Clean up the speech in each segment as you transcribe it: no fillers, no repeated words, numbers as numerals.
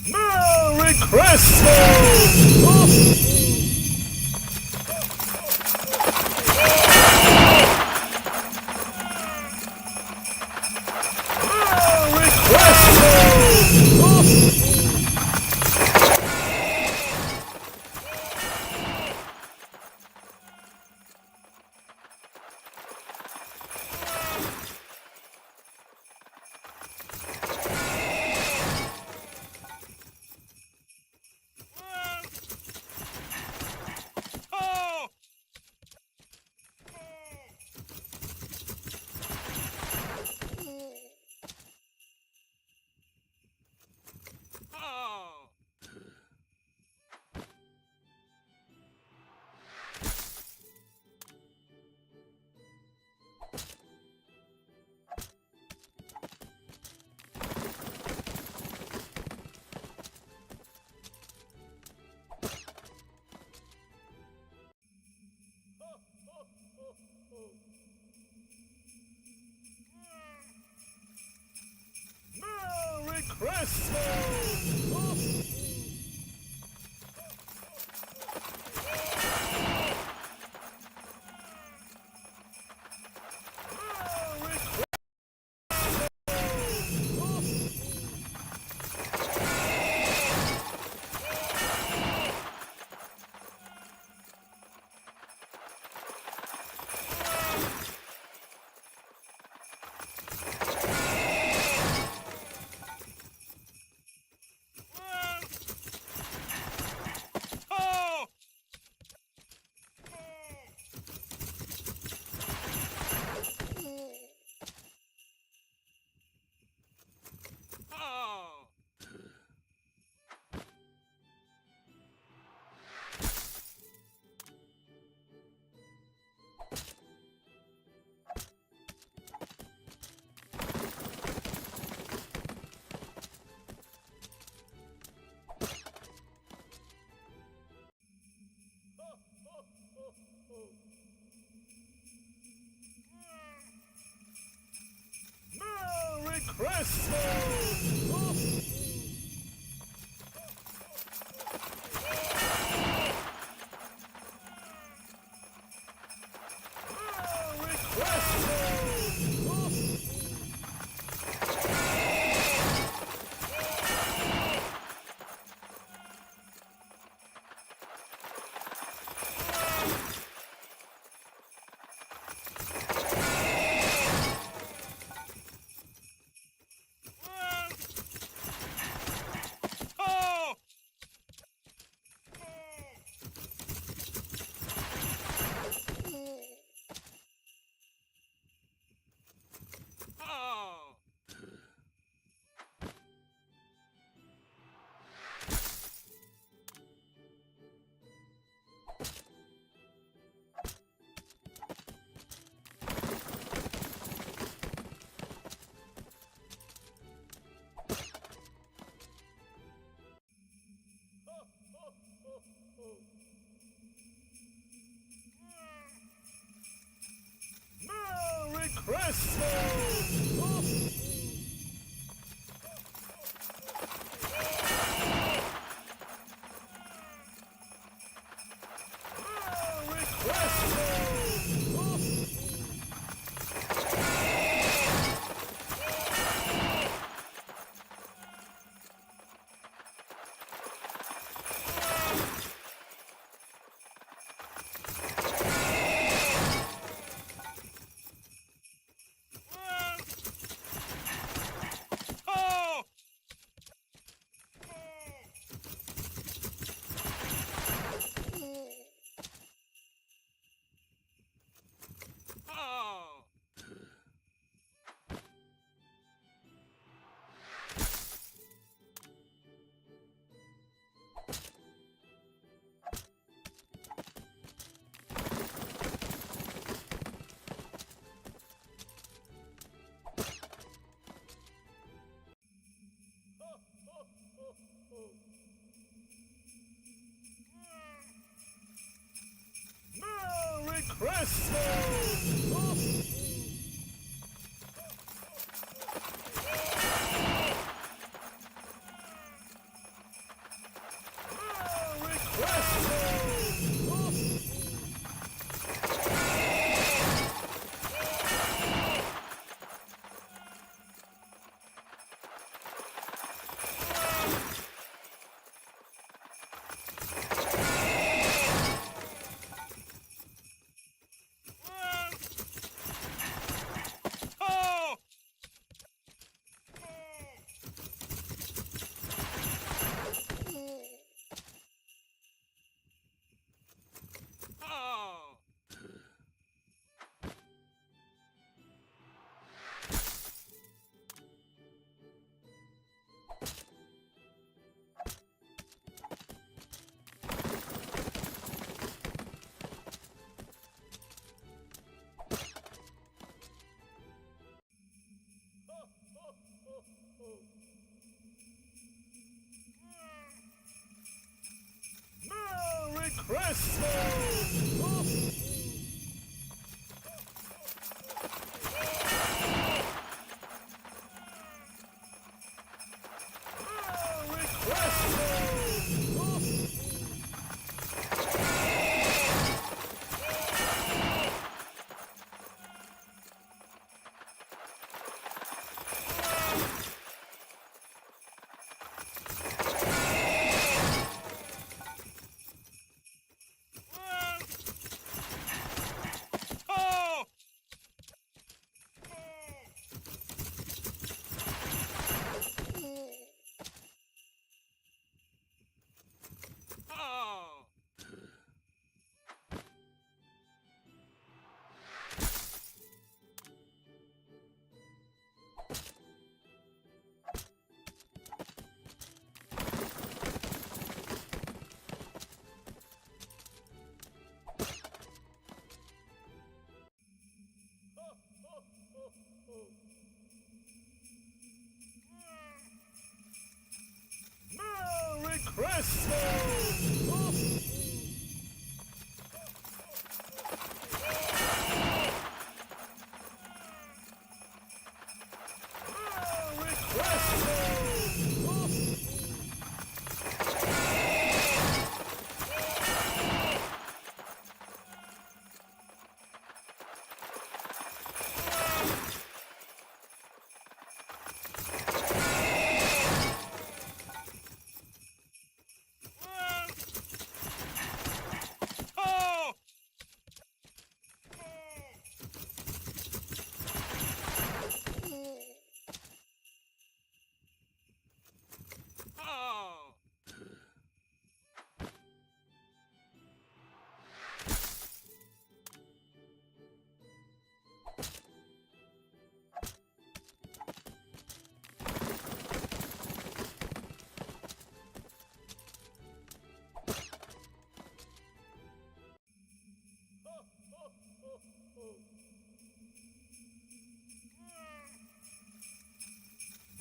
Merry Christmas! Merry Christmas! Merry Christmas! Merry Christmas! Merry Christmas! Merry Christmas!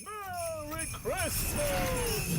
Merry Christmas!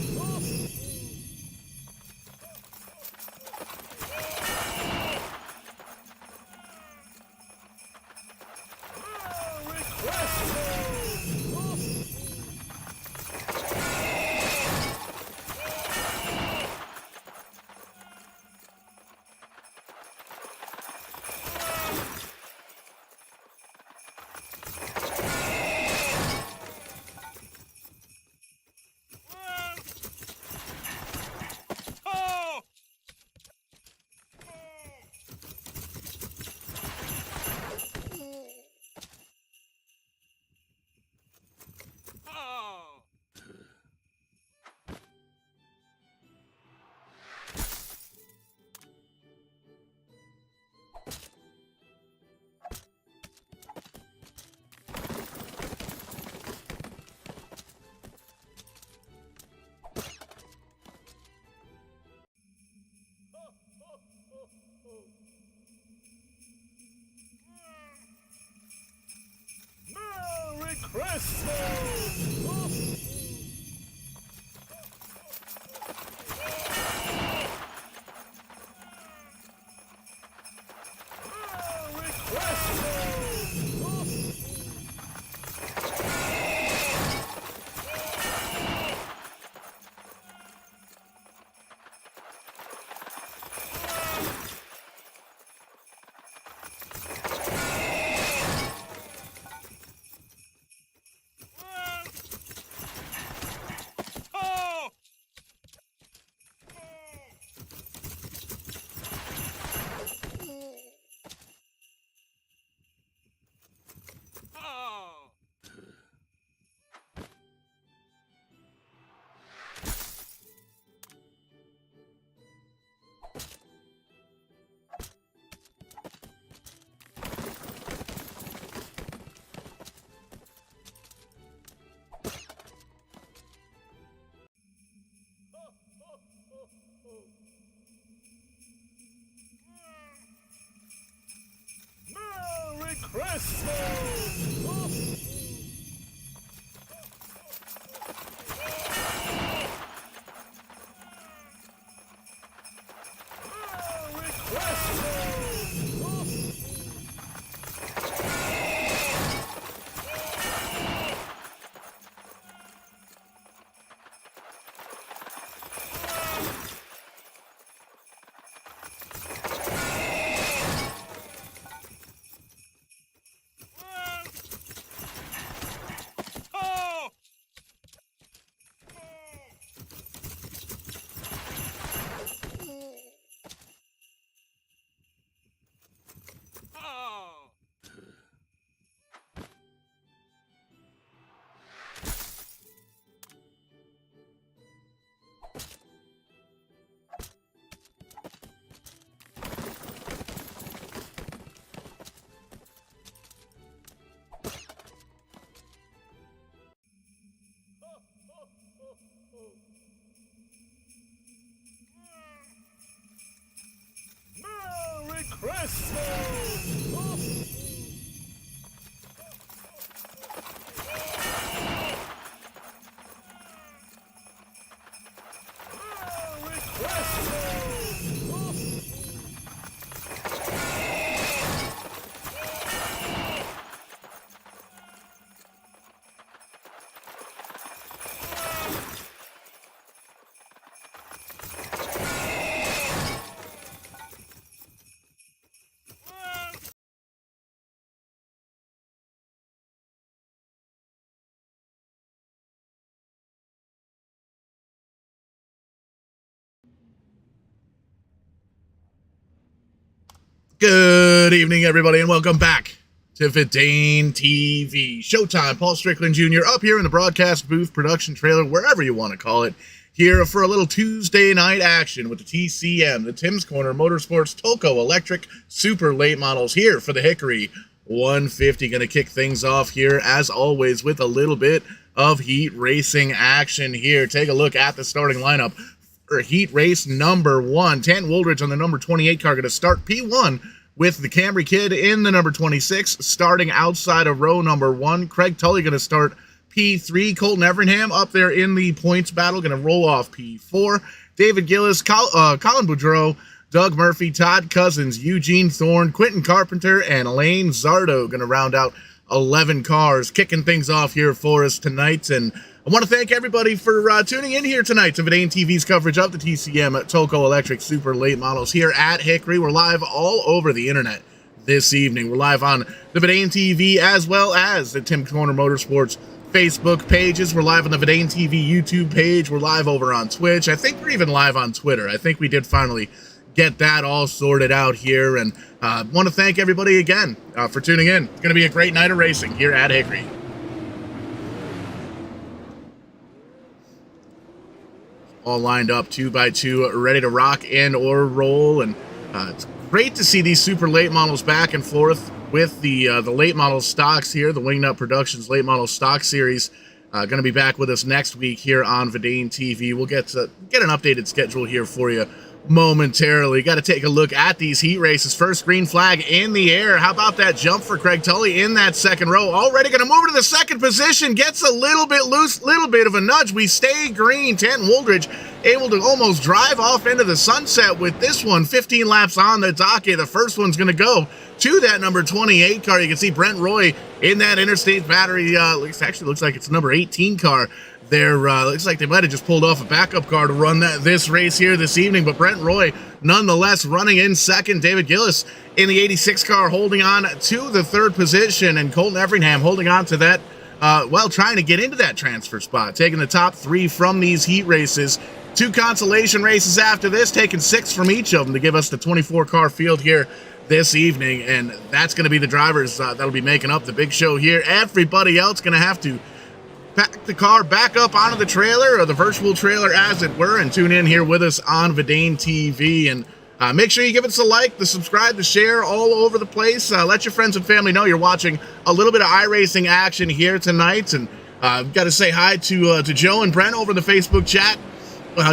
Merry Christmas! Good evening, everybody, and welcome back to Vidane TV. Showtime, Paul Strickland Jr. up here in the broadcast booth, production trailer, wherever you want to call it, here for a little Tuesday night action with the TCM, the Tim's Corner Motorsports Tulco Electric Super Late Models here for the Hickory 150. Going to kick things off here, as always, with a little bit of heat racing action here. Take a look at the starting lineup for heat race number 1. Tanton Woldridge on the number 28 car going to start P1 with the Camry Kid in the number 26, starting outside of row number 1. Craig Tully going to start P3. Colton Everingham up there in the points battle, going to roll off P4. David Gillis, Colin Boudreau, Doug Murphy, Todd Cousins, Eugene Thorne, Quentin Carpenter, and Elaine Zardo going to round out 11 cars, kicking things off here for us tonight. And I want to thank everybody for tuning in here tonight to Vidane TV's coverage of the TCM Tulco Electric Super Late Models here at Hickory. We're live all over the internet this evening. We're live on the Vidane TV as well as the Tim's Corner Motorsports Facebook pages. We're live on the Vidane TV YouTube page. We're live over on Twitch. I think we're even live on Twitter. I think we did finally get that all sorted out here. And want to thank everybody again for tuning in. It's going to be a great night of racing here at Hickory. All lined up 2x2, ready to rock and or roll. And it's great to see these super late models back and forth with the late model stocks here. The Wingnut Productions Late Model Stock Series going to be back with us next week here on Vidane TV. We'll get an updated schedule here for you momentarily. Got to take a look at these heat races. First green flag in the air. How about that jump for Craig Tully in that second row? Already going to move to the second position. Gets a little bit loose, little bit of a nudge. We stay green. Tanton Woldridge able to almost drive off into the sunset with this one. 15 laps on the docket. The first one's going to go to that number 28 car. You can see Brent Roy in that Interstate Battery. Actually looks like it's number 18 car. There looks like they might have just pulled off a backup car to run this race here this evening, but Brent Roy nonetheless running in second. David Gillis in the 86 car holding on to the third position, and Colton Everingham holding on to that, trying to get into that transfer spot, taking the top 3 from these heat races. 2 consolation races after this, taking 6 from each of them to give us the 24 car field here this evening, and that's going to be the drivers that'll be making up the big show here. Everybody else going to have to pack the car back up onto the trailer, or the virtual trailer as it were, and tune in here with us on Vidane TV. And make sure you give us a like, the subscribe, the share all over the place. Let your friends and family know you're watching a little bit of iRacing action here tonight. And I've got to say hi to Joe and Brent over the Facebook chat.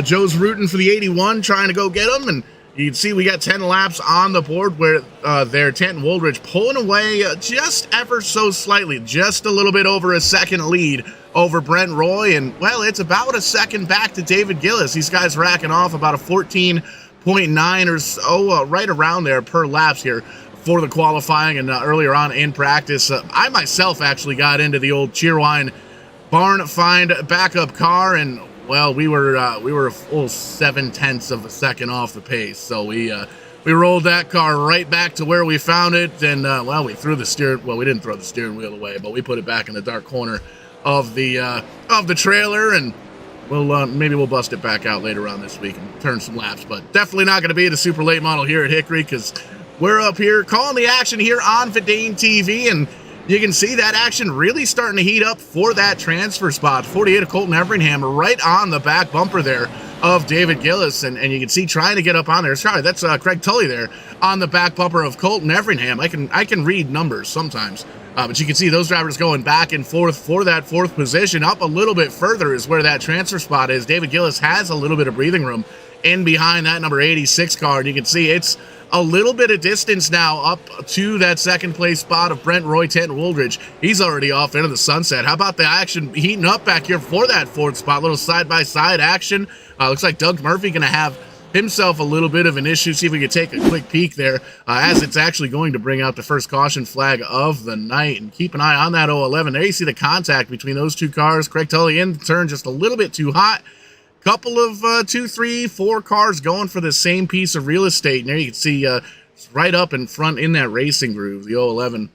Joe's rooting for the 81, trying to go get them, and you can see we got 10 laps on the board where there, Tanton Woldridge pulling away just ever so slightly, just a little bit over a second lead over Brent Roy. And, well, it's about a second back to David Gillis. These guys racking off about a 14.9 or so, right around there per laps here for the qualifying and earlier on in practice. I myself actually got into the old Cheerwine barn find backup car, and well, we were a full 0.7 of a second off the pace, so we rolled that car right back to where we found it, and we threw the steering. Well, we didn't throw the steering wheel away, but we put it back in the dark corner of the trailer, and maybe we'll bust it back out later on this week and turn some laps. But definitely not going to be the super late model here at Hickory, because we're up here calling the action here on Vidane TV, and you can see that action really starting to heat up for that transfer spot. 48 of Colton Everingham right on the back bumper there of David Gillis, and you can see trying to get up on there. Sorry, that's Craig Tully there on the back bumper of Colton Everingham. I can read numbers sometimes, but you can see those drivers going back and forth for that 4th position. Up a little bit further is where that transfer spot is. David Gillis has a little bit of breathing room in behind that number 86 car, and you can see it's a little bit of distance now up to that second place spot of Brent Roy. Tanton Wooldridge, he's already off into the sunset. How about the action heating up back here for that fourth spot? Little side-by-side action. Looks like Doug Murphy going to have himself a little bit of an issue. See if we could take a quick peek there as it's actually going to bring out the first caution flag of the night. And keep an eye on that 011. There you see the contact between those two cars. Craig Tully in the turn just a little bit too hot. Couple of 2, 3, 4 cars going for the same piece of real estate. And there you can see it's right up in front in that racing groove. The 011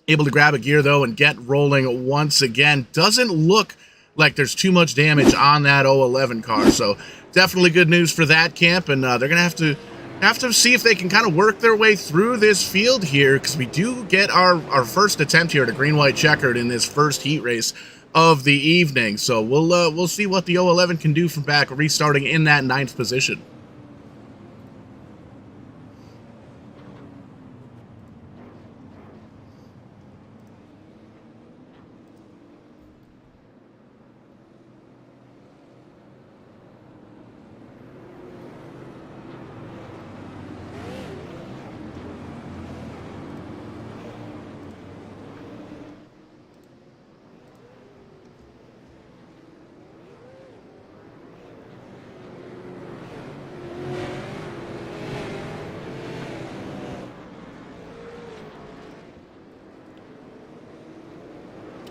able to grab a gear though and get rolling once again. Doesn't look like there's too much damage on that 011 car. So definitely good news for that camp. And they're going to have to see if they can kind of work their way through this field here, because we do get our first attempt here at a green-white checkered in this first heat race of the evening. So we'll see what the 011 can do from back restarting in that 9th position.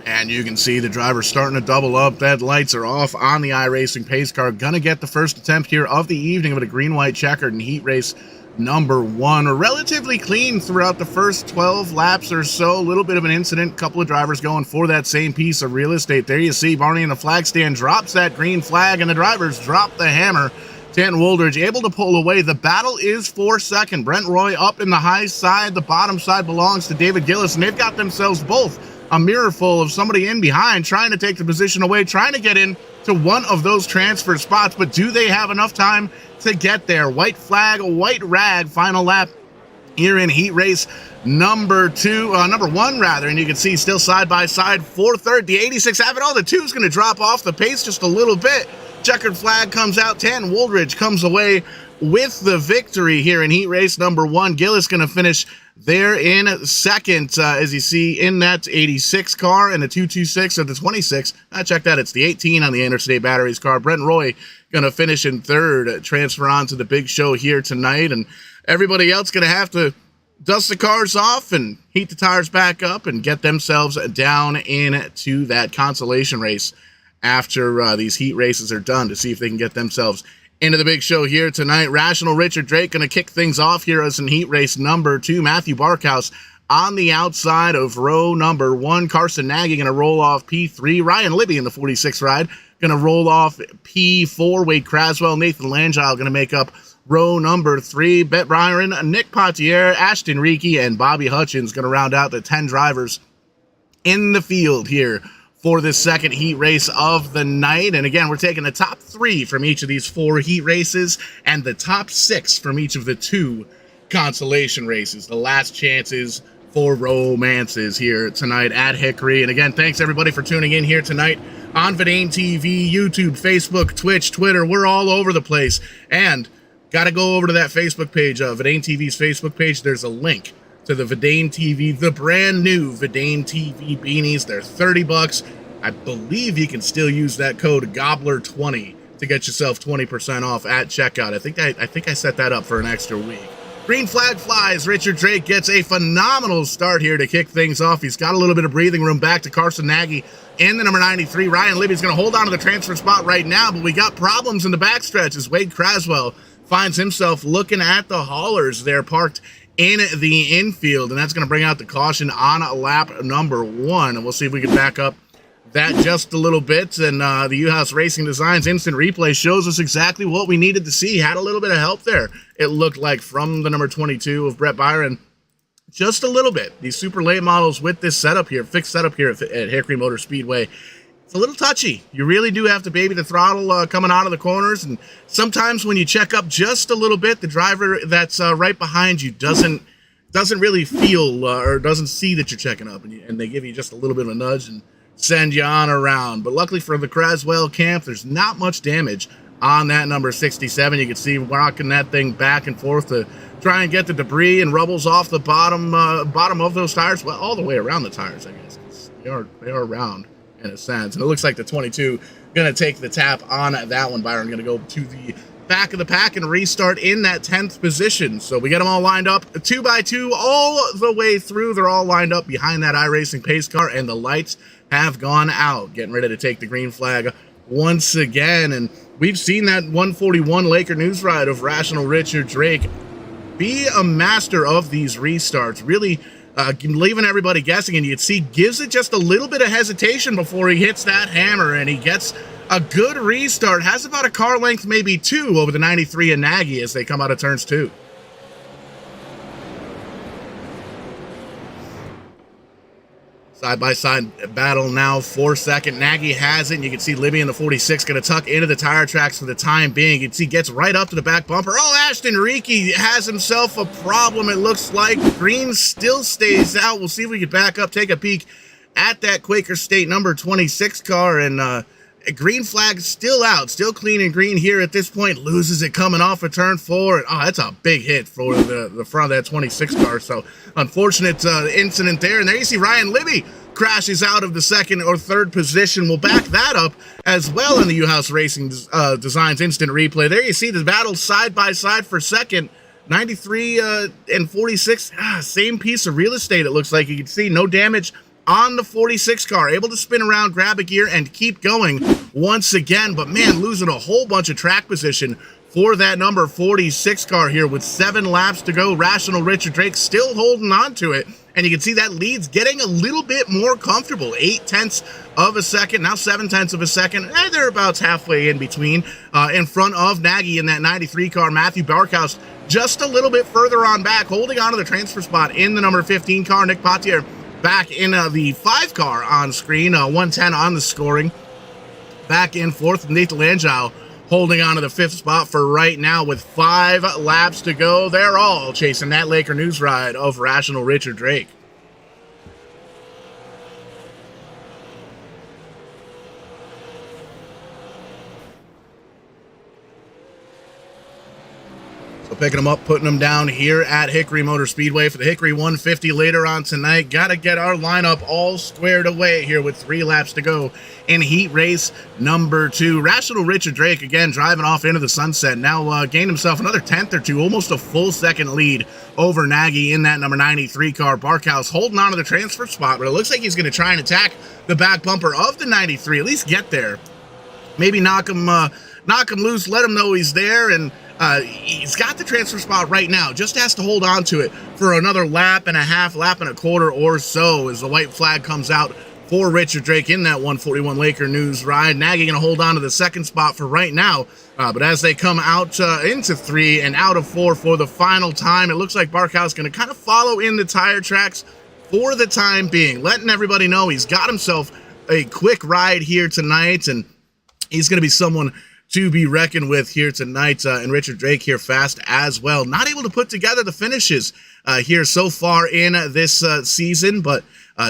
And you can see the driver starting to double up. That lights are off on the iRacing pace car. Gonna get the first attempt here of the evening of a green-white checkered in heat race number 1. Relatively clean throughout the first 12 laps or so. A little bit of an incident. Couple of drivers going for that same piece of real estate. There you see Barney in the flag stand drops that green flag, and the drivers drop the hammer. Tanton Wooldridge able to pull away. The battle is for second. Brent Roy up in the high side. The bottom side belongs to David Gillis, and they've got themselves both a mirror full of somebody in behind trying to take the position away, trying to get in to one of those transfer spots. But do they have enough time to get there? White flag, white rag, final lap here in heat race number 1 rather. And you can see still side by side for third, the 86 Avid. Oh, the 2 is going to drop off the pace just a little bit. Checkered flag comes out. Tanton Wooldridge comes away with the victory here in heat race number 1. Gillis going to finish there in second, as you see in that 86 car, and the 226 or the 26. Check that, it's the 18 on the Interstate Batteries car. Brent Roy going to finish in third, transfer on to the big show here tonight, and everybody else going to have to dust the cars off and heat the tires back up and get themselves down into that consolation race after these heat races are done, to see if they can get themselves into the big show here tonight. Rational Richard Drake going to kick things off here as in heat race number 2. Matthew Barkhouse on the outside of row number 1. Carson Nagy going to roll off P3. Ryan Libby in the 46 ride going to roll off P4. Wade Craswell, Nathan Langile going to make up row number 3. Bet Byron, Nick Potier, Ashton Reiki, and Bobby Hutchins going to round out the 10 drivers in the field here for this second heat race of the night. And again, we're taking the top 3 from each of these 4 heat races and the top 6 from each of the 2 consolation races. The last chances for romances here tonight at Hickory. And again, thanks everybody for tuning in here tonight on Verdane TV, YouTube, Facebook, Twitch, Twitter. We're all over the place. And got to go over to that Facebook page, Verdane TV's Facebook page. There's a link to the Verdane TV, the brand new Verdane TV beanies. They're $30. I believe you can still use that code Gobbler20 to get yourself 20% off at checkout. I think I set that up for an extra week. Green flag flies. Richard Drake gets a phenomenal start here to kick things off. He's got a little bit of breathing room back to Carson Nagy in the number 93. Ryan Libby's going to hold on to the transfer spot right now, but we got problems in the backstretch as Wade Craswell finds himself looking at the haulers there parked in the infield, and that's going to bring out the caution on lap number 1. And we'll see if we can back up that just a little bit. And the U-House Racing Designs instant replay shows us exactly what we needed to see. Had a little bit of help there, it looked like, from the number 22 of Brett Byron. Just a little bit. These super late models with this setup here, fixed setup here at Hickory Motor Speedway, it's a little touchy. You really do have to baby the throttle coming out of the corners, and sometimes when you check up just a little bit, the driver that's right behind you doesn't really feel or doesn't see that you're checking up, and they give you just a little bit of a nudge and send you on around. But luckily for the Craswell camp, there's not much damage on that number 67. You can see rocking that thing back and forth to try and get the debris and rubbles off the bottom of those tires. Well, all the way around the tires, I guess. They are round in a sense. And it looks like the 22 going to take the tap on that one. Byron going to go to the back of the pack and restart in that 10th position. So we get them all lined up 2 by 2 all the way through. They're all lined up behind that iRacing pace car, and the lights have gone out. Getting ready to take the green flag once again. And we've seen that 141 Laker News Ride of Rational Richard Drake be a master of these restarts, really leaving everybody guessing. And you can see gives it just a little bit of hesitation before he hits that hammer, and he gets a good restart. Has about a car length, maybe 2, over the 93 and Nagy as they come out of turns 2. Side-by-side battle now for second. Nagy has it, and you can see Libby in the 46 going to tuck into the tire tracks for the time being. You can see gets right up to the back bumper. Oh, Ashton Reiki has himself a problem, it looks like. Green still stays out. We'll see if we can back up, take a peek at that Quaker State number 26 car, and green flag still out, still clean and green here at this point. Loses it coming off of turn 4. Oh, that's a big hit for the front of that 26 car. So unfortunate incident there. And there you see Ryan Libby crashes out of the second or third position. We'll back that up as well in the U-House Racing Designs instant replay. There you see the battle side by side for second. 93 and 46, same piece of real estate. It looks like you can see no damage on the 46 car, able to spin around, grab a gear, and keep going once again. But man, losing a whole bunch of track position for that number 46 car here with 7 laps to go. Rational Richard Drake still holding on to it, and you can see that lead's getting a little bit more comfortable. 0.8 of a second, now 0.7 of a second, and they're about halfway in between, in front of Nagy in that 93 car. Matthew Barkhouse just a little bit further on back, holding on to the transfer spot in the number 15 car. Nick Potier back in the 5 car on screen, 110 on the scoring. Back in 4th, Nathan Langile holding on to the 5th spot for right now with 5 laps to go. They're all chasing that Laker News Ride of Rational Richard Drake. So picking them up, putting them down here at Hickory Motor Speedway for the Hickory 150 later on tonight. Got to get our lineup all squared away here with 3 laps to go in heat race number 2. Rational Richard Drake, again, driving off into the sunset. Now gained himself another 10th or 2, almost a full second lead over Nagy in that number 93 car. Barkhouse holding on to the transfer spot, but it looks like he's going to try and attack the back bumper of the 93, at least get there. Maybe knock him loose, let him know he's there, and he's got the transfer spot right now. Just has to hold on to it for another lap and a half, lap and a quarter or so as the white flag comes out for Richard Drake in that 141 Laker News Ride. Nagy going to hold on to the second spot for right now. But as they come out into 3 and out of 4 for the final time, it looks like Barkhouse going to kind of follow in the tire tracks for the time being, letting everybody know he's got himself a quick ride here tonight, and he's going to be someone to be reckoned with here tonight, and Richard Drake here fast as well. Not able to put together the finishes here so far in this season, but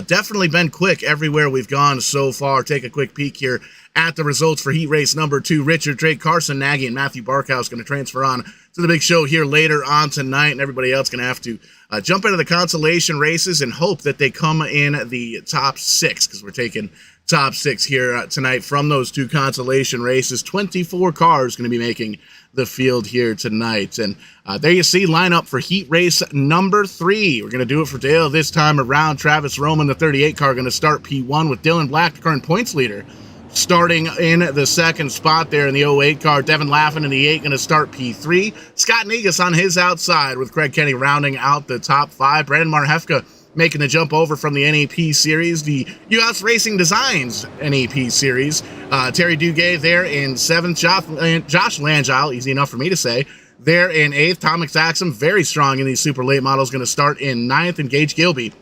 definitely been quick everywhere we've gone so far. Take a quick peek here at the results for heat race number 2. Richard Drake, Carson Nagy, and Matthew Barkhouse going to transfer on to the big show here later on tonight, and everybody else going to have to jump into the consolation races and hope that they come in the top 6, because we're taking top 6 here tonight from those 2 consolation races. 24 cars going to be making the field here tonight. And there you see lineup for heat race number 3. We're going to do it for Dale this time around. Travis Roman, the 38 car, going to start P1 with Dillan Black, the current points leader, starting in the second spot there in the 08 car. Devin Laffin in the 8 going to start P3. Scott Negus on his outside with Craig Kenny rounding out the top 5. Brandon Marhefka making the jump over from the NEP Series, the U.S. Racing Designs NEP Series. Terry Duguay there in 7th. Josh Langile, easy enough for me to say, there in 8th. Tom McSaxon, very strong in these super late models, going to start in 9th. And Gage Gilby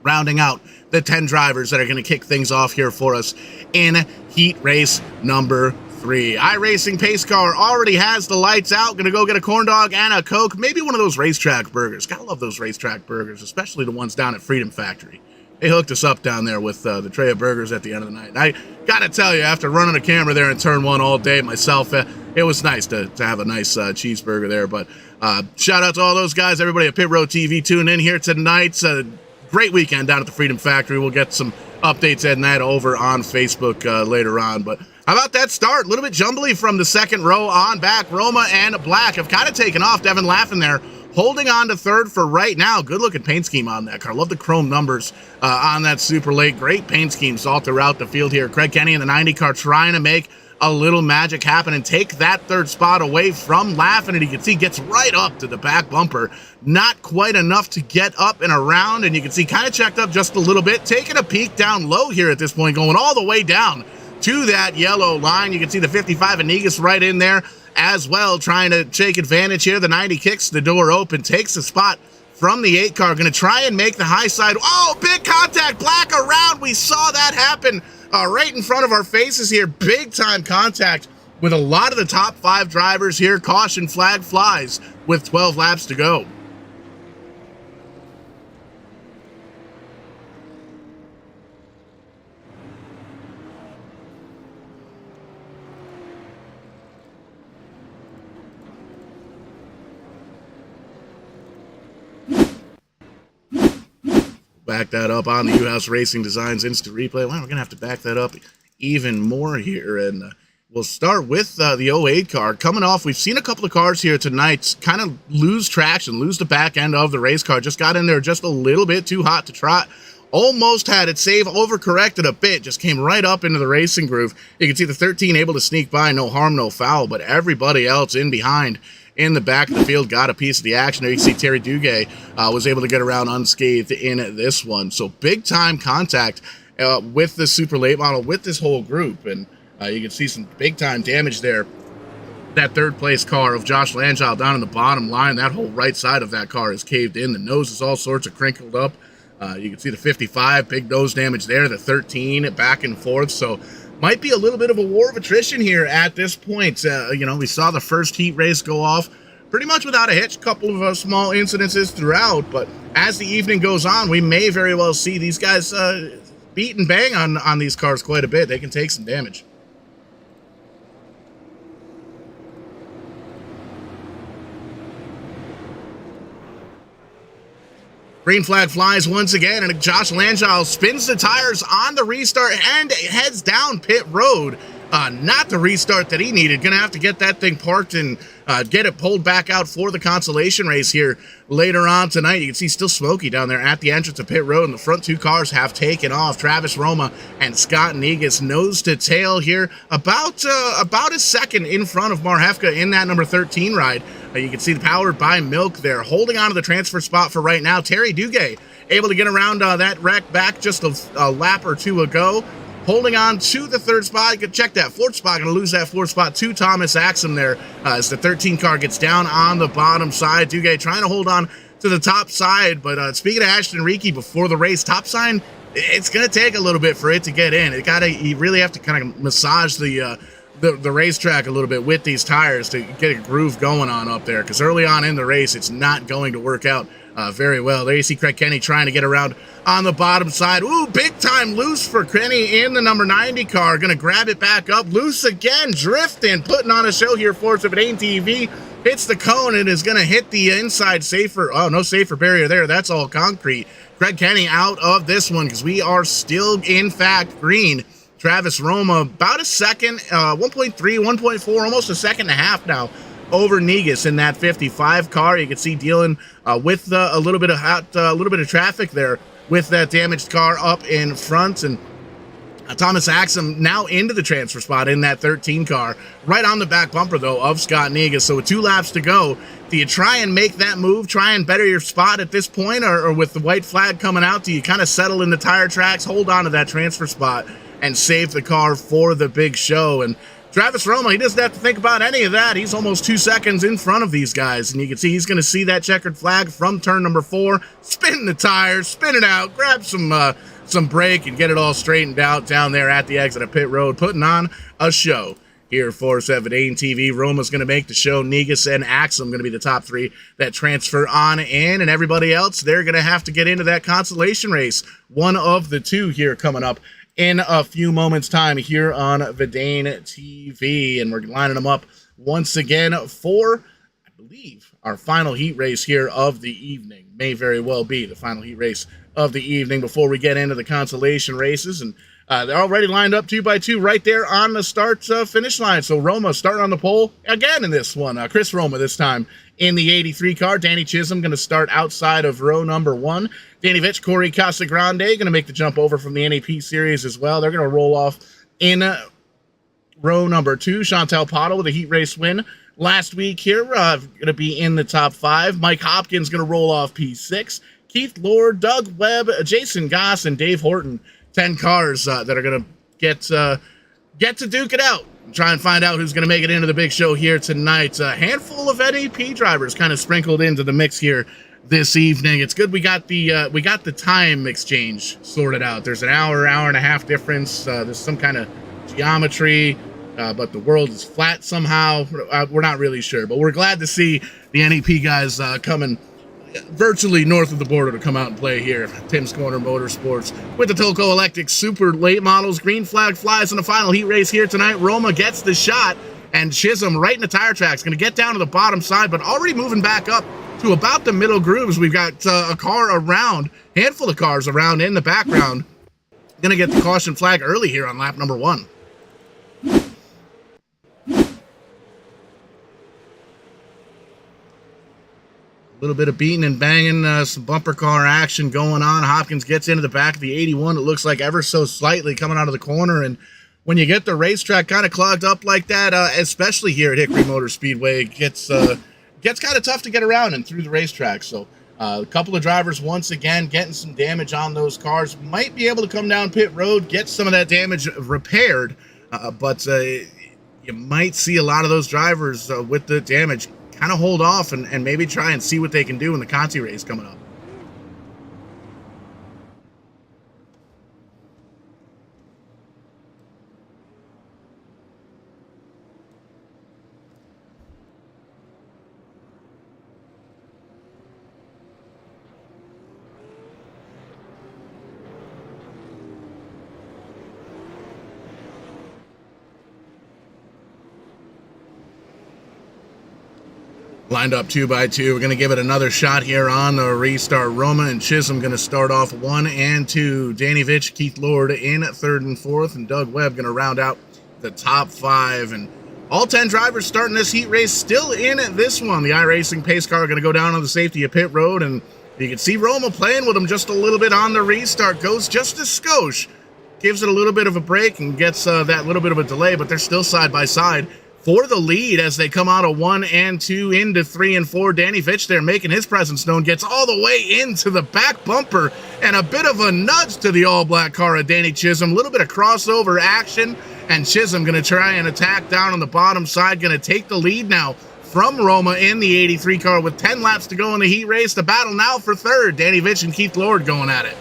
rounding out the 10 drivers that are going to kick things off here for us in heat race number 3. iRacing pace car already has the lights out. Gonna go get a corn dog and a Coke. Maybe one of those racetrack burgers. Gotta love those racetrack burgers, especially the ones down at Freedom Factory. they hooked us up down there with the tray of burgers at the end of the night. And I gotta tell you, after running a camera there in turn 1 all day myself, it was nice to have a nice cheeseburger there. But shout out to all those guys, everybody at Pit Road TV tuning in here tonight. Great weekend down at the Freedom Factory. We'll get some updates and that over on Facebook later on. But how about that start? A little bit jumbly from the second row on back. Roma and Black have kind of taken off. Devin laughing there, holding on to third for right now. Good looking paint scheme on that car. Love the chrome numbers on that super late. Great paint schemes all throughout the field here. Craig Kenny in the 90 car trying to make a little magic happen and take that third spot away from Laughing. And you can see gets right up to the back bumper. Not quite enough to get up and around. And you can see kind of checked up just a little bit. Taking a peek down low here at this point, going all the way down to that yellow line. You can see the 55 Anigas right in there as well, trying to take advantage here. The 90 kicks the door open, takes the spot from the 8 car. Going to try and make the high side. Oh, big contact. Black around. We saw that happen right in front of our faces here. Big time contact with a lot of the top 5 drivers here. Caution flag flies with 12 laps to go. Back that up on the U-House Racing Designs Instant Replay. Well, we're going to have to back that up even more here. And we'll start with the 08 car. Coming off, we've seen a couple of cars here tonight kind of lose traction, lose the back end of the race car. Just got in there just a little bit too hot to trot. Almost had it save, overcorrected a bit, just came right up into the racing groove. You can see the 13 able to sneak by, no harm, no foul, but everybody else in behind in the back of the field got a piece of the action. There you can see Terry Duguay was able to get around unscathed in this one. So big time contact with the super late model, with this whole group. And you can see some big time damage there. That third place car of Josh Langell down in the bottom line, that whole right side of that car is caved in. The nose is all sorts of crinkled up. You can see the 55, big nose damage there, the 13 back and forth. So might be a little bit of a war of attrition here at this point. You know, we saw the first heat race go off pretty much without a hitch, a couple of small incidences throughout, but as the evening goes on, we may very well see these guys beat and bang on these cars quite a bit. They can take some damage. Green flag flies once again, and Josh Langell spins the tires on the restart and heads down pit road. Not the restart that he needed. Going to have to get that thing parked and get it pulled back out for the consolation race here later on tonight. You can see still smoky down there at the entrance of pit road, and the front 2 cars have taken off. Travis Roma and Scott Negus nose to tail here, about a second in front of Marhefka in that number 13 ride. You can see the powered by Milk there, holding on to the transfer spot for right now. Terry Duguay able to get around that wreck back just a lap or 2 ago. Holding on to the 3rd spot. You can check that 4th spot. Going to lose that 4th spot to Thomas Axum there as the 13 car gets down on the bottom side. Duguay trying to hold on to the top side. But speaking of Ashton Reiki before the race, top sign, it's going to take a little bit for it to get in. You really have to kind of massage the racetrack a little bit with these tires to get a groove going on up there, because early on in the race, it's not going to work out very well. There you see Craig Kenny trying to get around on the bottom side. Ooh, big time loose for Kenny in the number 90 car. Going to grab it back up. Loose again, drifting, putting on a show here for us. If it ain't TV, hits the cone and is going to hit the inside safer. Oh, no safer barrier there. That's all concrete. Craig Kenny out of this one because we are still, in fact, green. Travis Roma about a second, 1.3, 1.4, almost a second and a half now over Negus in that 55 car. You can see dealing with a little bit of traffic there with that damaged car up in front. And Thomas Axum now into the transfer spot in that 13 car, right on the back bumper though of Scott Negus. So with 2 laps to go, do you try and make that move, try and better your spot at this point, or with the white flag coming out, do you kind of settle in the tire tracks, hold on to that transfer spot and save the car for the big show? And Travis Roma, he doesn't have to think about any of that. He's almost 2 seconds in front of these guys. And you can see he's going to see that checkered flag from turn number 4, spin the tires, spin it out, grab some brake, and get it all straightened out down there at the exit of pit road, putting on a show here for 7 TV. Roma's going to make the show. Negus and Axum going to be the top 3 that transfer on in, and everybody else, they're going to have to get into that consolation race. One of the 2 here coming up in a few moments' time here on Verdane TV, and we're lining them up once again for, I believe, our final heat race here of the evening. May very well be the final heat race of the evening before we get into the consolation races, and they're already lined up 2 by 2 right there on the start finish line. So Roma starting on the pole again in this one. Chris Roma this time in the 83 car. Danny Chisholm going to start outside of row number 1. Danny Vitch, Corey Casagrande going to make the jump over from the NAP series as well. They're going to roll off in row number 2. Chantel Pottle with a heat race win last week here. Going to be in the top 5. Mike Hopkins going to roll off P6. Keith Lord, Doug Webb, Jason Goss, and Dave Horton. 10 cars that are going to get to duke it out. Try and find out who's going to make it into the big show here tonight. A handful of NAP drivers kind of sprinkled into the mix here this evening. It's good we got the time exchange sorted out. There's an hour and a half difference. There's some kind of geometry, but the world is flat somehow. We're not really sure, but we're glad to see the NAP guys coming virtually north of the border to come out and play here. Tim's Corner Motorsports with the Tulco Electric Super Late Models. Green flag flies in the final heat race here tonight. Roma gets the shot, and Chisholm right in the tire tracks. Going to get down to the bottom side, but already moving back up to about the middle grooves. We've got a car around, handful of cars around in the background. Going to get the caution flag early here on lap number 1. Little bit of beating and banging, some bumper car action going on. Hopkins gets into the back of the 81. It looks like ever so slightly coming out of the corner. And when you get the racetrack kind of clogged up like that, especially here at Hickory Motor Speedway, it gets kind of tough to get around and through the racetrack. So a couple of drivers once again getting some damage on those cars. Might be able to come down pit road, get some of that damage repaired, but you might see a lot of those drivers with the damage kind of hold off and maybe try and see what they can do in the Conti race coming up. Lined up 2 by 2. We're going to give it another shot here on the restart. Roma and Chisholm going to start off 1 and 2. Danny Vitch, Keith Lord in 3rd and 4th, and Doug Webb going to round out the top 5. And all 10 drivers starting this heat race still in this one. The iRacing pace car going to go down on the safety of pit road, and you can see Roma playing with them just a little bit on the restart. Goes just a skosh, gives it a little bit of a break and gets that little bit of a delay, but they're still side by side for the lead as they come out of 1 and 2 into 3 and 4. Danny Vitch there making his presence known, gets all the way into the back bumper, and a bit of a nudge to the all-black car of Danny Chisholm. A little bit of crossover action, and Chisholm going to try and attack down on the bottom side, going to take the lead now from Roma in the 83 car with 10 laps to go in the heat race. The battle now for 3rd. Danny Vitch and Keith Lord going at it.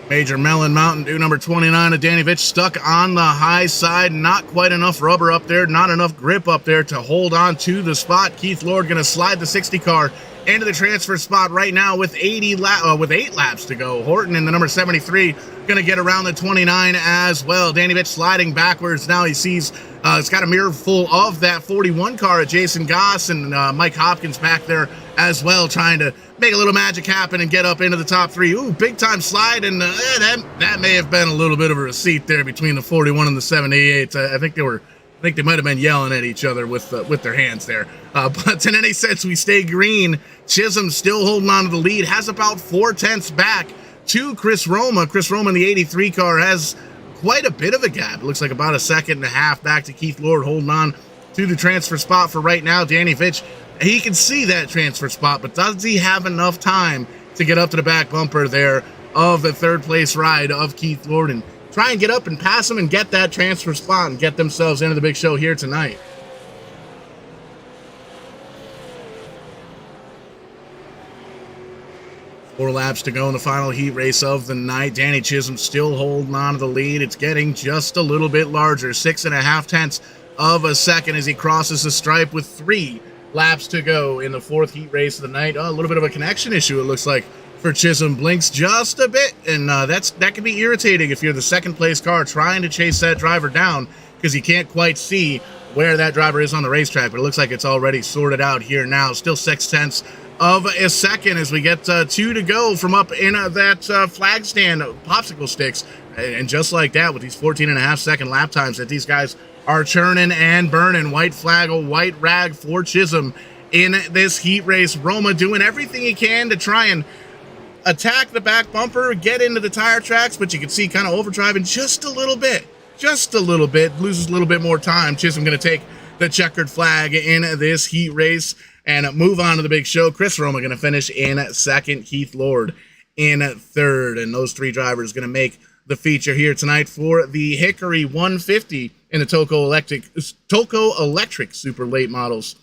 Major Melon Mountain Dew number 29 of Danny Vitch stuck on the high side. Not quite enough rubber up there, not enough grip up there to hold on to the spot. Keith Lord going to slide the 60 car into the transfer spot right now with 8 laps to go. Horton in the number 73 going to get around the 29 as well. Danny Vitch sliding backwards. Now he sees it's got a mirror full of that 41 car of Jason Goss and Mike Hopkins back there as well, trying to make a little magic happen and get up into the top 3. Ooh, big time slide, and that may have been a little bit of a receipt there between the 41 and the 78. I think they might have been yelling at each other with their hands there. But in any sense, we stay green. Chisholm still holding on to the lead, has about 4/10 back to Chris Roma. Chris Roma in the 83 car has quite a bit of a gap. It looks like about 1.5 seconds back to Keith Lord, holding on to the transfer spot for right now. Danny Vitch, he can see that transfer spot, but does he have enough time to get up to the back bumper there of the 3rd place ride of Keith Lord and try and get up and pass him and get that transfer spot and get themselves into the big show here tonight? 4 laps to go in the final heat race of the night. Danny Chisholm still holding on to the lead. It's getting just a little bit larger. 6.5 tenths of a second as he crosses the stripe with 3 laps to go in the 4th heat race of the night. A little bit of a connection issue, it looks like, for Chisholm. Blinks just a bit, and that can be irritating if you're the second place car trying to chase that driver down because you can't quite see where that driver is on the racetrack. But it looks like it's already sorted out here now. Still 6 tenths of a second as we get 2 to go from up in that flag stand popsicle sticks. And just like that, with these 14.5 second lap times that these guys are churning and burning. White flag, a white rag for Chisholm in this heat race. Roma doing everything he can to try and attack the back bumper, get into the tire tracks, but you can see kind of overdriving just a little bit, loses a little bit more time. Chisholm going to take the checkered flag in this heat race and move on to the big show. Chris Roma going to finish in second, Keith Lord in third, and those 3 drivers going to make the feature here tonight for the Hickory 150 in the Tulco Electric Super Late Models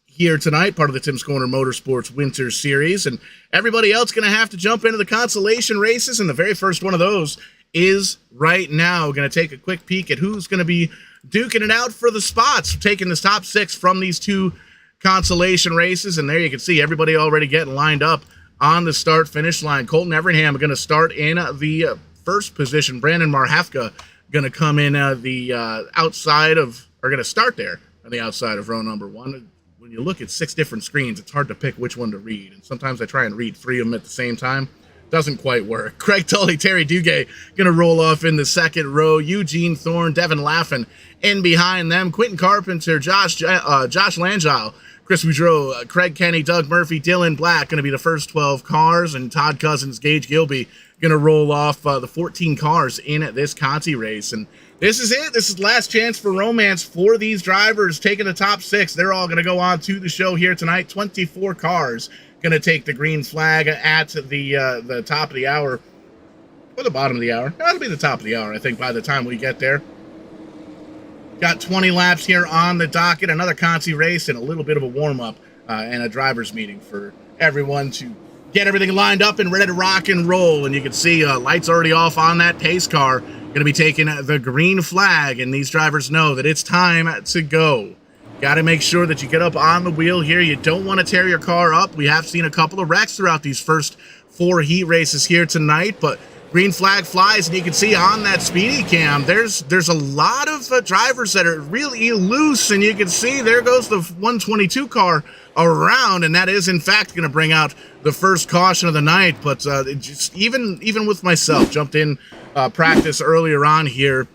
here tonight, part of the Tim's Corner Motorsports Winter Series. And everybody else going to have to jump into the consolation races, and the very first one of those is right now. Going to take a quick peek at who's going to be duking it out for the spots, taking the top 6 from these 2 consolation races. And there you can see everybody already getting lined up on the start-finish line. Colton Everingham going to start in the first position. Brandon Marhafka going to come in the outside of, or going to start there on the outside of row number 1. When you look at 6 different screens, it's hard to pick which one to read. And sometimes I try and read 3 of them at the same time. Doesn't quite work. Craig Tully, Terry Duguay going to roll off in the second row. Eugene Thorne, Devin Laffin in behind them. Quentin Carpenter, Josh Langile, Chris Boudreau, Craig Kenny, Doug Murphy, Dillan Black going to be the first 12 cars. And Todd Cousins, Gage Gilby going to roll off the 14 cars in this Conti race. And this is it. This is the last chance for romance for these drivers taking the top 6. They're all going to go on to the show here tonight. 24 cars going to take the green flag at the top of the hour, or the bottom of the hour. That'll be the top of the hour, I think, by the time we get there. Got 20 laps here on the docket. Another Conti race and a little bit of a warm-up and a driver's meeting for everyone to get everything lined up and ready to rock and roll. And you can see lights already off on that pace car. Going to be taking the green flag, and these drivers know that it's time to go. Got to make sure that you get up on the wheel here. You don't want to tear your car up. We have seen a couple of wrecks throughout these first 4 heat races here tonight, but green flag flies, and you can see on that speedy cam, there's a lot of drivers that are really loose, and you can see there goes the 122 car around, and that is in fact going to bring out the first caution of the night. But just even with myself, jumped in practice earlier on here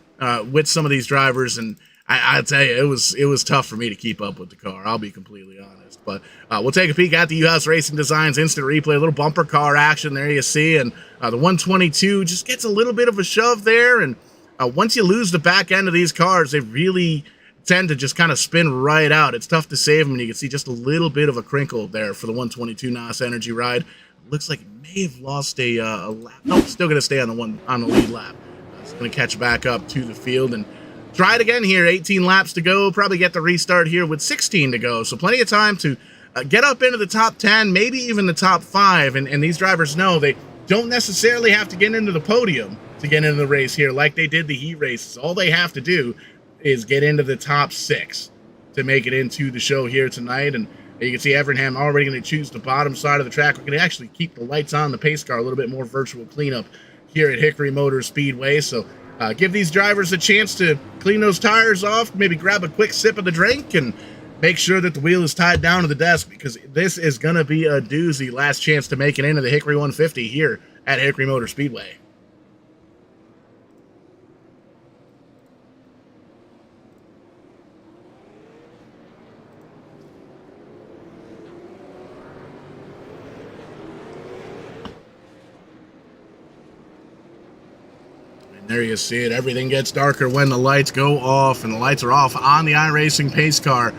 with some of these drivers, and I tell you, it was tough for me to keep up with the car. I'll be completely honest. But we'll take a peek at the U-House Racing Designs instant replay, a little bumper car action there you see, and the 122 just gets a little bit of a shove there, and once you lose the back end of these cars, they really tend to just kind of spin right out. It's tough to save them, and you can see just a little bit of a crinkle there for the 122 NOS Energy ride. Looks like it may have lost a lap. Nope, still going to stay on the lead lap. It's going to catch back up to the field and try it again here. 18 laps to go. Probably get the restart here with 16 to go. So plenty of time to get up into the top 10, maybe even the top 5. And these drivers know they don't necessarily have to get into the podium to get into the race here like they did the heat races. All they have to do is get into the top 6 to make it into the show here tonight. And you can see Everingham already going to choose the bottom side of the track. We're going to actually keep the lights on the pace car, a little bit more virtual cleanup here at Hickory Motor Speedway. So give these drivers a chance to clean those tires off, maybe grab a quick sip of the drink, and make sure that the wheel is tied down to the desk, because this is going to be a doozy. Last chance to make it into the Hickory 150 here at Hickory Motor Speedway. There you see it. Everything gets darker when the lights go off, and the lights are off on the iRacing pace car.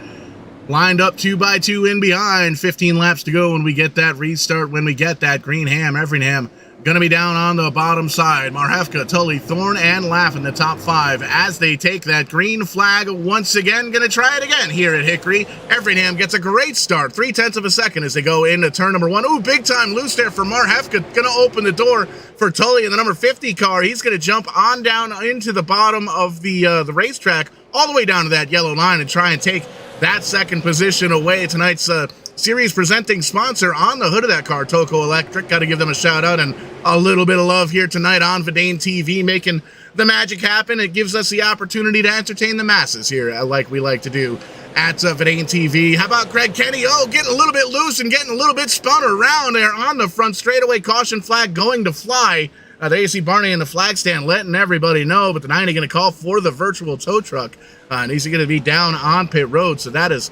Lined up 2 by 2 in behind. 15 laps to go when we get that restart, when we get that green ham. Everingham Going to be down on the bottom side. Marhefka, Tully, Thorn, and Laugh in the top 5 as they take that green flag once again. Going to try it again here at Hickory. Everingham gets a great start, 0.3 of a second as they go into turn number 1. Ooh, big time loose there for Marhefka. Going to open the door for Tully in the number 50 car. He's going to jump on down into the bottom of the racetrack, all the way down to that yellow line and try and take that second position away. Tonight's series presenting sponsor on the hood of that car, Tulco Electric. Got to give them a shout out and a little bit of love here tonight on Verdane TV, making the magic happen. It gives us the opportunity to entertain the masses here, like we like to do at Verdane TV. How about Craig Kenny? Oh, getting a little bit loose and getting a little bit spun around there on the front straightaway. Caution flag going to fly. The AC Barney in the flag stand letting everybody know, but the 90 going to call for the virtual tow truck. And he's going to be down on pit road, so that is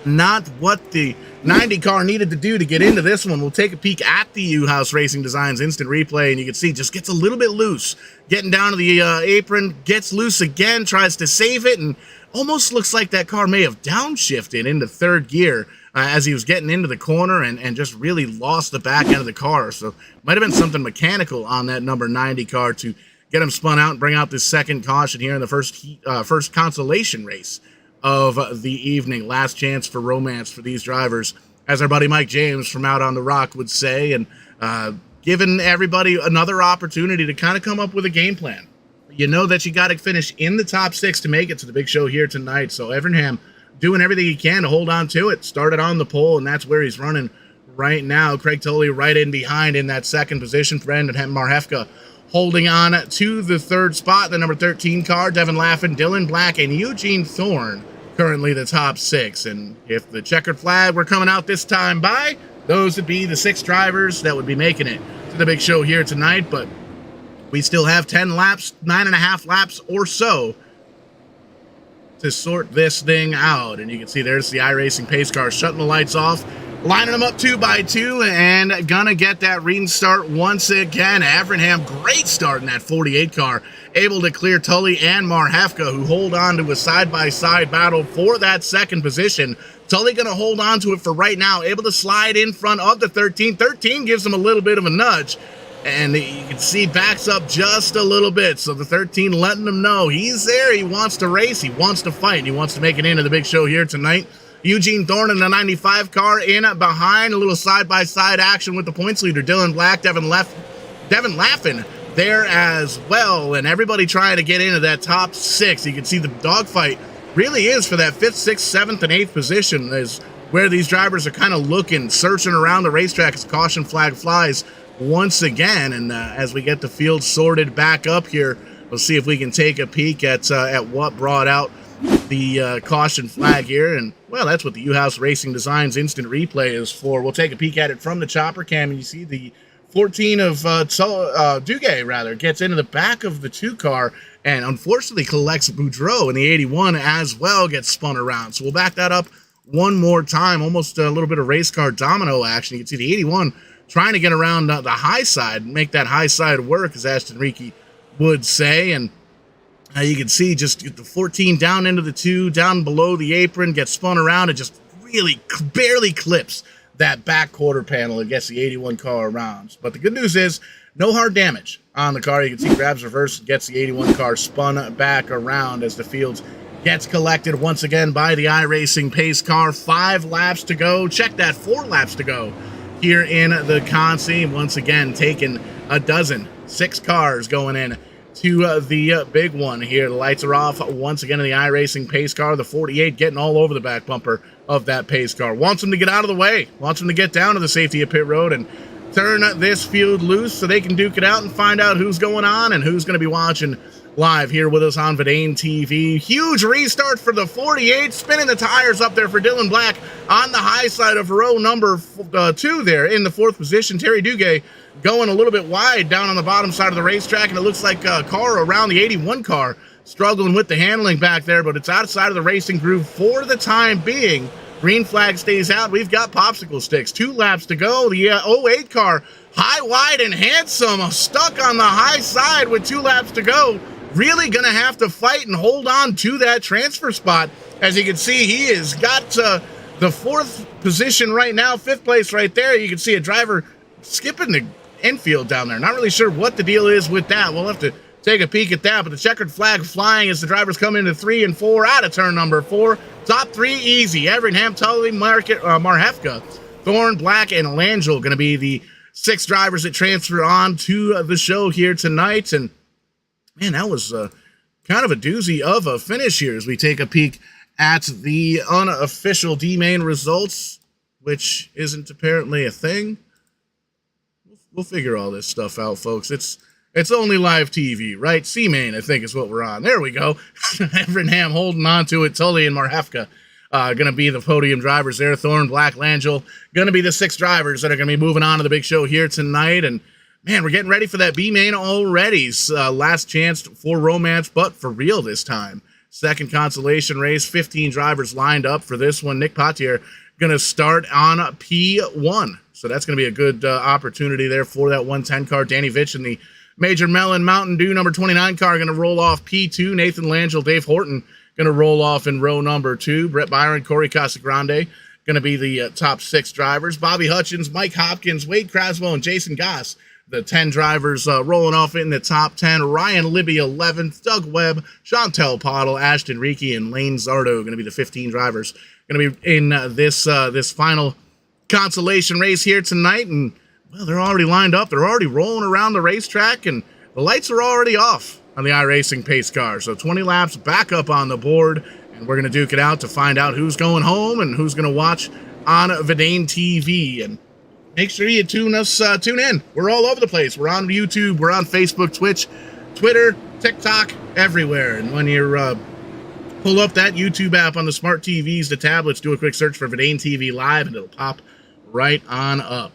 not what the 90 car needed to do to get into this one. We'll take a peek at the U-House Racing Designs instant replay, and you can see just gets a little bit loose. Getting down to the apron, gets loose again, tries to save it, and almost looks like that car may have downshifted into third gear as he was getting into the corner and just really lost the back end of the car. So might have been something mechanical on that number 90 car to get him spun out and bring out this second caution here in the first consolation race of the evening. Last chance for romance for these drivers, as our buddy Mike James from Out on the Rock would say, and giving everybody another opportunity to kind of come up with a game plan. You know that you got to finish in the top 6 to make it to the big show here tonight. So Everingham doing everything he can to hold on to it. Started on the pole, and that's where he's running right now. Craig Tully right in behind in that second position. Brandon Marhefka holding on to the third spot. The number 13 car, Devin Laffin, Dillan Black, and Eugene Thorne currently the top 6. And if the checkered flag were coming out this time by, those would be the 6 drivers that would be making it to the big show here tonight. But we still have 10 laps, 9.5 laps or so to sort this thing out. And you can see there's the iRacing pace car shutting the lights off, lining them up 2 by 2, and gonna get that restart once again. Everingham, great start in that 48 car, able to clear Tully and Marhefka, who hold on to a side-by-side battle for that second position. Tully gonna hold on to it for right now, able to slide in front of the 13. 13 gives him a little bit of a nudge, and you can see backs up just a little bit. So the 13 letting him know he's there. He wants to race. He wants to fight. And he wants to make it into the big show here tonight. Eugene Thorne in the 95 car in behind. A little side-by-side action with the points leader. Dillan Black, Devin Laffin there as well. And everybody trying to get into that top 6. You can see the dogfight really is for that 5th, 6th, 7th, and 8th position is where these drivers are kind of looking, searching around the racetrack as caution flag flies once again. And as we get the field sorted back up here, we'll see if we can take a peek at what brought out the caution flag here. And well, that's what the U-House Racing Designs instant replay is for. We'll take a peek at it from the chopper cam, and you see the 14 of Duguay rather gets into the back of the 2 car and unfortunately collects Boudreau in the 81 as well, gets spun around. So we'll back that up one more time, almost a little bit of race car domino action. You can see the 81 trying to get around the high side, make that high side work, as Ashton Reiki would say. And you can see just the 14 down into the 2, down below the apron, gets spun around and just really barely clips that back quarter panel and gets the 81 car around. But the good news is no hard damage on the car. You can see grabs reverse, gets the 81 car spun back around as the field gets collected once again by the iRacing pace car. 5 laps to go. Check that, 4 laps to go here in the Consi. Once again, taking a dozen, 6 cars going in to the big one here. The lights are off once again in the iRacing pace car. The 48 getting all over the back bumper of that pace car. Wants them to get out of the way. Wants them to get down to the safety of pit road and turn this field loose so they can duke it out and find out who's going on and who's going to be watching live here with us on Verdane TV. Huge restart for the 48, spinning the tires up there for Dillan Black on the high side of row number 2 there in the 4th position. Terry Duguay going a little bit wide down on the bottom side of the racetrack, and it looks like a car around the 81 car struggling with the handling back there, but it's outside of the racing groove for the time being. Green flag stays out. We've got popsicle sticks. 2 laps to go. The 08 car, high, wide, and handsome, stuck on the high side with 2 laps to go. Really going to have to fight and hold on to that transfer spot. As you can see, he has got the 4th position right now, 5th place right there. You can see a driver skipping the infield down there. Not really sure what the deal is with that. We'll have to take a peek at that, but the checkered flag flying as the drivers come into 3 and 4 out of turn number 4. Top 3 easy. Everingham, Tully, Marhefka, Thorn, Black, and Langell going to be the 6 drivers that transfer on to the show here tonight. And man, that was kind of a doozy of a finish here as we take a peek at the unofficial D-Main results, which isn't apparently a thing. We'll figure all this stuff out, folks. It's only live TV, right? C-Main, I think, is what we're on. There we go. Everingham holding on to it. Tully and Marhefka going to be the podium drivers there. Thorn, Black, Langell going to be the 6 drivers that are going to be moving on to the big show here tonight. And man, we're getting ready for that B-Main already. Last chance for romance, but for real this time. Second consolation race, 15 drivers lined up for this one. Nick Potier going to start on P1. So that's going to be a good opportunity there for that 110 car. Danny Vitch in the Major Mellon Mountain Dew number 29 car going to roll off P2. Nathan Langell, Dave Horton going to roll off in row number 2. Brett Byron, Corey Casagrande going to be the top 6 drivers. Bobby Hutchins, Mike Hopkins, Wade Craswell, and Jason Goss, the 10 drivers rolling off in the top 10. Ryan Libby, 11th. Doug Webb, Chantel Pottle, Ashton Reiki, and Lane Zardo going to be the 15 drivers going to be in this final consolation race here tonight. And well, they're already lined up. They're already rolling around the racetrack, and the lights are already off on the iRacing pace car. So 20 laps back up on the board, and we're going to duke it out to find out who's going home and who's going to watch on Verdane TV. And make sure you tune in. We're all over the place. We're on YouTube. We're on Facebook, Twitch, Twitter, TikTok, everywhere. And when you're pull up that YouTube app on the smart TVs, the tablets, do a quick search for Verdane TV Live, and it'll pop right on up.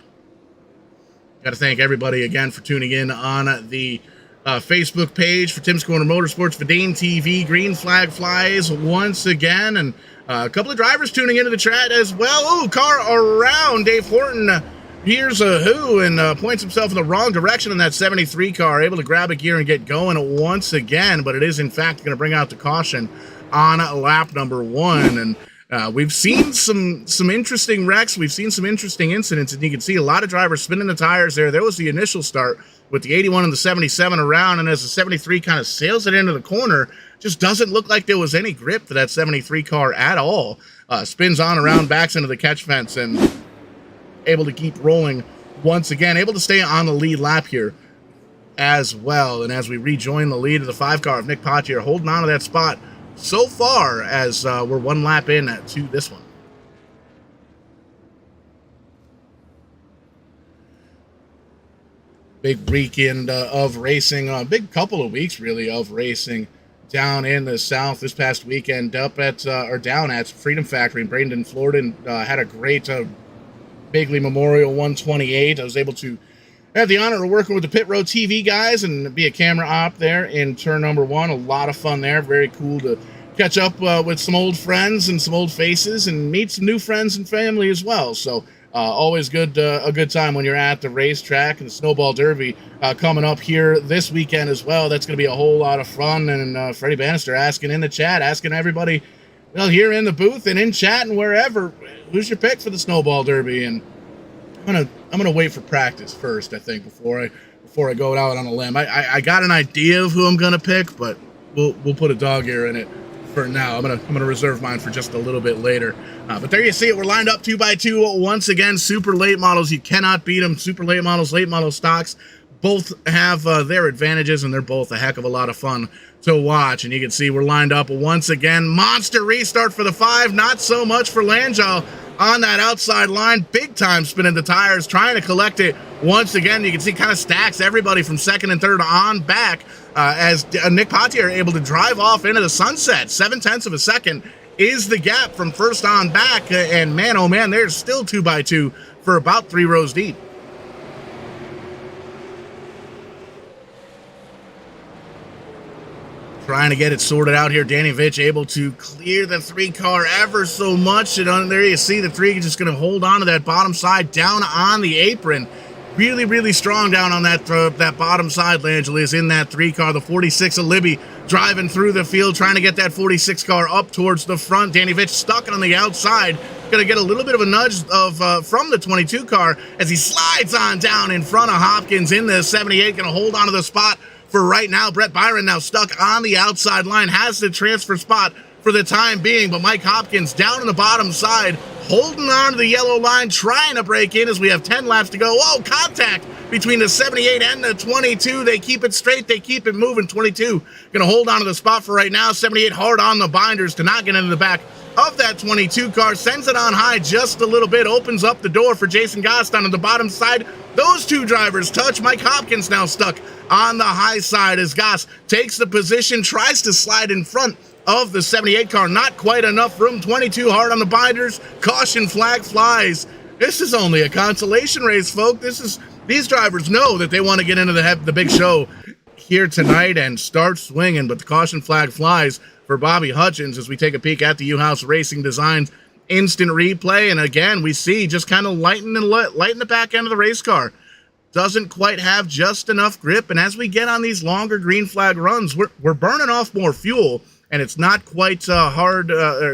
Got to thank everybody again for tuning in on the Facebook page for Tim's Corner Motorsports, Verdane TV. Green flag flies once again, and a couple of drivers tuning into the chat as well. Oh, car around. Dave Horton hears a who and points himself in the wrong direction in that 73 car, able to grab a gear and get going once again, but it is in fact going to bring out the caution on lap number 1. And we've seen some interesting wrecks. We've seen some interesting incidents, and you can see a lot of drivers spinning the tires there. There was the initial start with the 81 and the 77 around, and as the 73 kind of sails it into the corner, just doesn't look like there was any grip for that 73 car at all. Spins on around, backs into the catch fence, and able to keep rolling once again, able to stay on the lead lap here as well. And as we rejoin the lead of the 5 car of Nick Potier, holding on to that spot so far as we're 1 lap in to this one. Big weekend of racing, a big couple of weeks really of racing down in the South this past weekend, up at or down at Freedom Factory in Bradenton, Florida, and had a great Bigley Memorial 128. I was able to have the honor of working with the Pit Road TV guys and be a camera op there in turn number 1. A lot of fun there. Very cool to catch up with some old friends and some old faces and meet some new friends and family as well. So always a good time when you're at the racetrack. And the Snowball Derby coming up here this weekend as well. That's going to be a whole lot of fun. And Freddie Bannister asking in the chat, asking everybody, well, here in the booth and in chat and wherever, who's your pick for the Snowball Derby? And I'm gonna wait for practice first, I think, before I go out on a limb. I got an idea of who I'm gonna pick, but we'll put a dog ear in it for now. I'm gonna reserve mine for just a little bit later. But there you see it. We're lined up 2x2 once again. Super late models, you cannot beat them. Super late model stocks. Both have their advantages, and they're both a heck of a lot of fun to watch. And you can see we're lined up once again. Monster restart for the 5. Not so much for Langell on that outside line. Big time spinning the tires, trying to collect it once again. You can see kind of stacks everybody from 2nd and 3rd on back as Nick Potier able to drive off into the sunset. 0.7 of a second is the gap from 1st on back. And man, oh man, there's still 2x2 for about 3 rows deep. Trying to get it sorted out here. Danny Vitch able to clear the 3 car ever so much. And there you see the 3 just going to hold on to that bottom side down on the apron. Really, really strong down on that bottom side. Langell is in that 3 car. The 46 of Libby driving through the field, trying to get that 46 car up towards the front. Danny Vitch stuck on the outside. going to get a little bit of a nudge from the 22 car as he slides on down in front of Hopkins in the 78, going to hold on to the spot for right now. Brett Byron now stuck on the outside line, has the transfer spot for the time being, but Mike Hopkins down in the bottom side, holding on to the yellow line, trying to break in as we have 10 laps to go. Oh, contact between the 78 and the 22. They keep it straight. They keep it moving. 22 going to hold on to the spot for right now. 78 hard on the binders to not get into the back of that 22 car. Sends it on high just a little bit. Opens up the door for Jason Goss down on the bottom side. Those two drivers touch. Mike Hopkins now stuck on the high side as Goss takes the position, tries to slide in front of the 78 car. Not quite enough room. 22 hard on the binders. Caution flag flies. This is only a consolation race, folks. These drivers know that they want to get into the big show here tonight and start swinging, but the caution flag flies for Bobby Hutchins as we take a peek at the U-House Racing Designs instant replay. And again, we see just kind of lighten the back end of the race car. Doesn't quite have just enough grip, and as we get on these longer green flag runs, we're burning off more fuel, and it's not quite hard,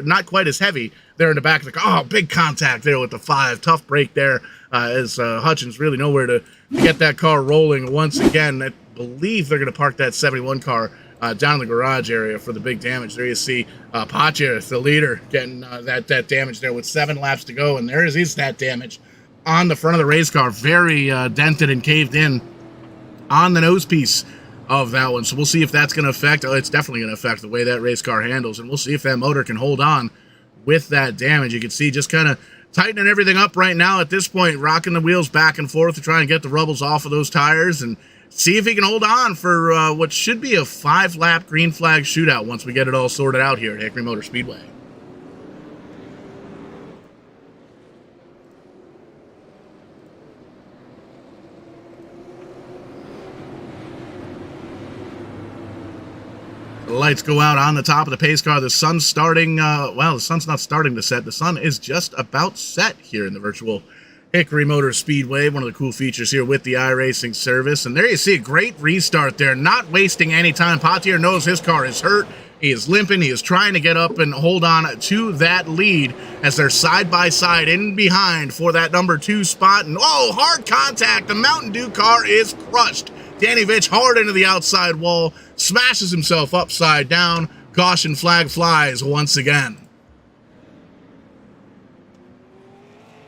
not quite as heavy there in the back of the car. Oh, big contact there with the 5. Tough break there as Hutchins really nowhere to get that car rolling once again. I believe they're going to park that 71 car down in the garage area for the big damage. There you see Pacha, the leader, getting that damage there with 7 laps to go, and there is that damage on the front of the race car. Very dented and caved in on the nose piece of that one. So we'll see if that's going to affect, it's definitely going to affect the way that race car handles, and we'll see if that motor can hold on with that damage. You can see just kind of tightening everything up right now at this point, rocking the wheels back and forth to try and get the rubbles off of those tires and see if he can hold on for what should be a 5-lap green flag shootout once we get it all sorted out here at Hickory Motor Speedway. The lights go out on the top of the pace car. The sun's starting, well, the sun's not starting to set. The sun is just about set here in the virtual Hickory Motor Speedway. One of the cool features here with the iRacing service. And there you see a great restart there, not wasting any time. Patier knows his car is hurt. He is limping. He is trying to get up and hold on to that lead as they're side by side in behind for that number 2 spot. And oh, hard contact. The Mountain Dew car is crushed. Danny Vitch hard into the outside wall, smashes himself upside down. Caution flag flies once again.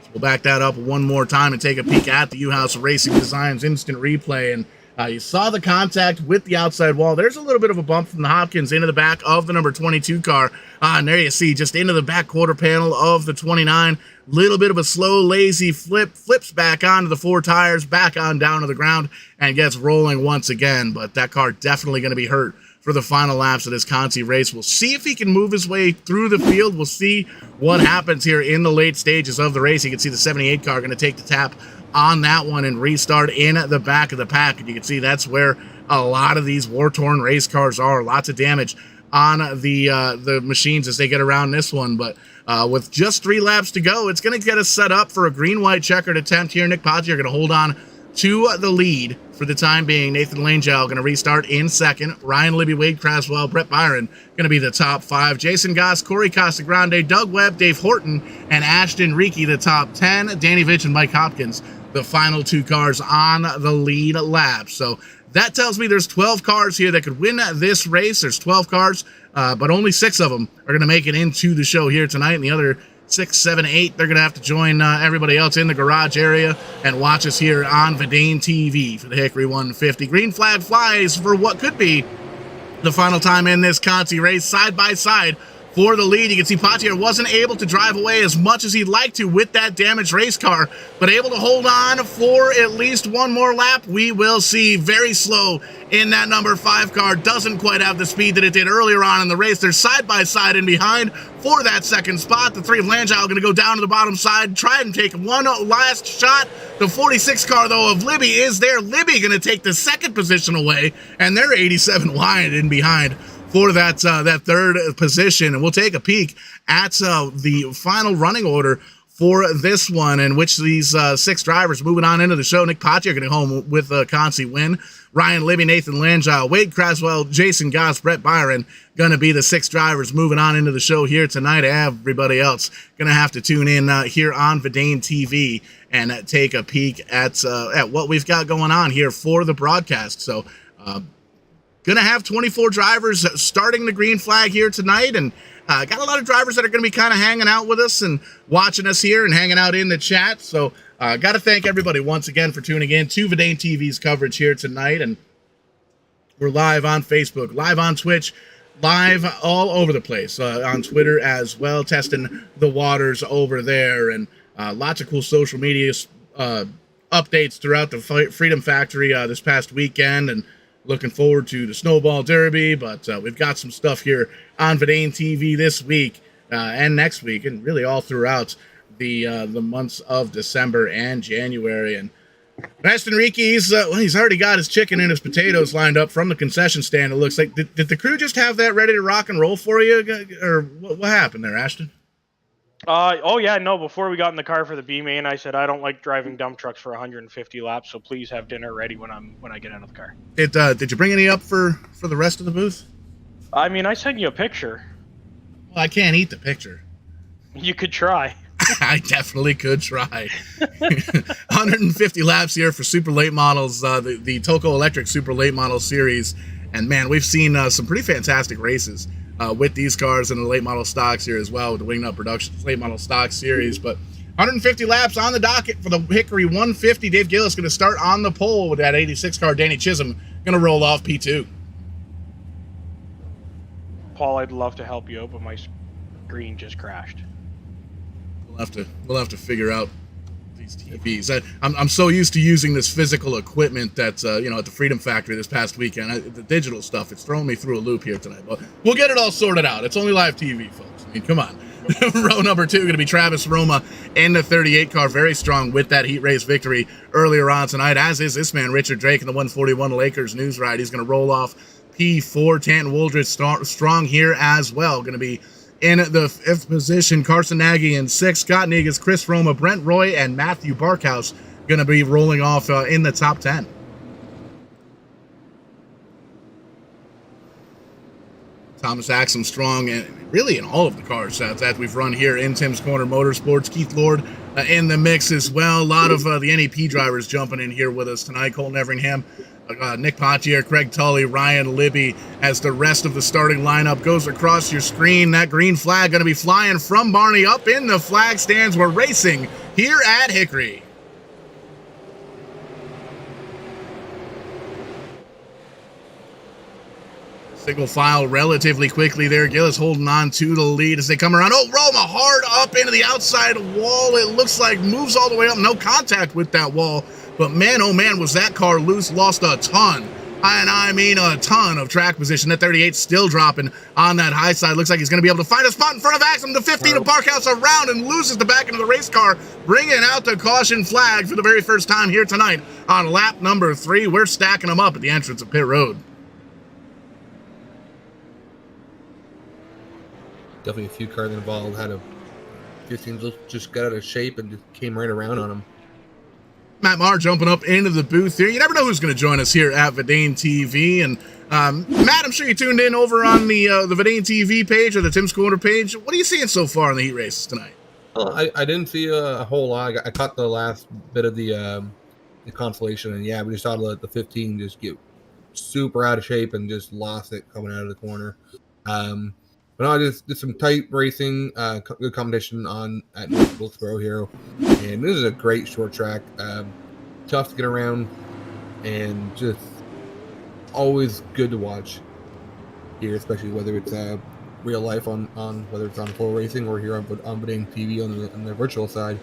So we'll back that up one more time and take a peek at the U-House Racing Designs instant replay. And you saw the contact with the outside wall. There's a little bit of a bump from the Hopkins into the back of the number 22 car. And there you see just into the back quarter panel of the 29. Little bit of a slow, lazy flips back onto the 4 tires, back on down to the ground, and gets rolling once again. But that car definitely going to be hurt for the final laps of this Conti race. We'll see if he can move his way through the field. We'll see what happens here in the late stages of the race. You can see the 78 car going to take the tap on that one and restart in the back of the pack. And you can see that's where a lot of these war-torn race cars are. Lots of damage on the machines as they get around this one. But with just 3 laps to go, it's going to get us set up for a green-white checkered attempt here. Nick Pacha going to hold on to the lead for the time being. Nathan Langell going to restart in second. Ryan Libby, Wade Craswell, Brett Byron going to be the top 5. Jason Goss, Corey Casagrande, Doug Webb, Dave Horton, and Ashton Reekie the top 10. Danny Vitch and Mike Hopkins the final 2 cars on the lead lap. So that tells me there's 12 cars here that could win this race. There's 12 cars, but only 6 of them are going to make it into the show here tonight. And the other 6, 7, 8, they're going to have to join everybody else in the garage area and watch us here on Vidane TV for the Hickory 150. Green flag flies for what could be the final time in this Conti race, side by side for the lead. You can see Patier wasn't able to drive away as much as he'd like to with that damaged race car, but able to hold on for at least one more lap. We will see. Very slow in that number 5 car. Doesn't quite have the speed that it did earlier on in the race. They're side by side in behind for that second spot. The 3 of Langell going to go down to the bottom side, try and take one last shot. The 46 car, though, of Libby is there. Libby going to take the second position away, and they're 87 wide in behind for that third position. And we'll take a peek at the final running order for this one, in which these 6 drivers moving on into the show. Nick Paccia going to home with a Consi win. Ryan Libby, Nathan Langile, Wade Craswell, Jason Goss, Brett Byron going to be the 6 drivers moving on into the show here tonight. Everybody else going to have to tune in here on Verdane TV and take a peek at what we've got going on here for the broadcast. So going to have 24 drivers starting the green flag here tonight, and got a lot of drivers that are going to be kind of hanging out with us and watching us here and hanging out in the chat. So got to thank everybody once again for tuning in to Verdane TV's coverage here tonight. And we're live on Facebook, live on Twitch, live all over the place, on Twitter as well, testing the waters over there. And lots of cool social media updates throughout the Freedom Factory this past weekend, and looking forward to the Snowball Derby. But we've got some stuff here on Verdane TV this week and next week, and really all throughout the months of December and January. And Best Enrique, he's already got his chicken and his potatoes lined up from the concession stand. It looks like. Did the crew just have that ready to rock and roll for you, or what happened there, Ashton? Oh yeah, no. Before we got in the car for the B main, I said I don't like driving dump trucks for 150 laps, so please have dinner ready when I get out of the car. Did you bring any up for the rest of the booth? I mean, I sent you a picture. Well, I can't eat the picture. You could try. I definitely could try. 150 laps here for super late models, the Tulco Electric Super Late Model Series, and man, we've seen some pretty fantastic races with these cars in the late model stocks here as well, with the Wingnut Productions late model stock series. But 150 laps on the docket for the Hickory 150. Dave Gillis going to start on the pole with that 86 car. Danny Chisholm going to roll off P2. Paul, I'd love to help you out, but my screen just crashed. We'll have to figure out these TVs. I'm so used to using this physical equipment that at the Freedom Factory this past weekend. The digital stuff, it's throwing me through a loop here tonight. But we'll get it all sorted out. It's only live TV, folks. I mean, come on. Row number 2 going to be Travis Roma in the 38 car, very strong with that heat race victory earlier on tonight. As is this man, Richard Drake, in the 141 Lakers news ride. He's going to roll off P4. Tanton Wooldridge strong here as well. Going to be in the 5th position, Carson Nagy in 6th, Scott Negas, Chris Roma, Brent Roy, and Matthew Barkhouse going to be rolling off in the top 10. Thomas Axum strong, and really in all of the cars that we've run here in Tim's Corner Motorsports. Keith Lord in the mix as well. A lot of the NEP drivers jumping in here with us tonight. Colton Everingham, Nick Paccia, Craig Tully, Ryan Libby, as the rest of the starting lineup goes across your screen. That green flag going to be flying from Barney up in the flag stands. We're racing here at Hickory. Single file relatively quickly there. Gillis holding on to the lead as they come around. Oh, Roma hard up into the outside wall. It looks like moves all the way up. No contact with that wall. But man, oh man, was that car loose. Lost a ton. And I mean a ton of track position. That 38 still dropping on that high side. Looks like he's going to be able to find a spot in front of Axum. The 15 of Parkhouse around and loses the back end of the race car, bringing out the caution flag for the very first time here tonight on lap number 3. We're stacking them up at the entrance of pit road. Definitely a few cars involved. Had a 15 just got out of shape and just came right around on him. Matt Maher jumping up into the booth here. You never know who's going to join us here at Verdane TV. And Matt, I'm sure you tuned in over on the Verdane TV page or the Tim's Corner page. What are you seeing so far in the heat races tonight? I didn't see a whole lot. I caught the last bit of the consolation, and yeah, we just saw the 15 just get super out of shape and just lost it coming out of the corner. But no, I just did some tight racing, good competition at Wilkesboro here, and this is a great short track, tough to get around, and just always good to watch here, especially whether it's real life on whether it's on full racing or here on Verdane TV on the virtual side.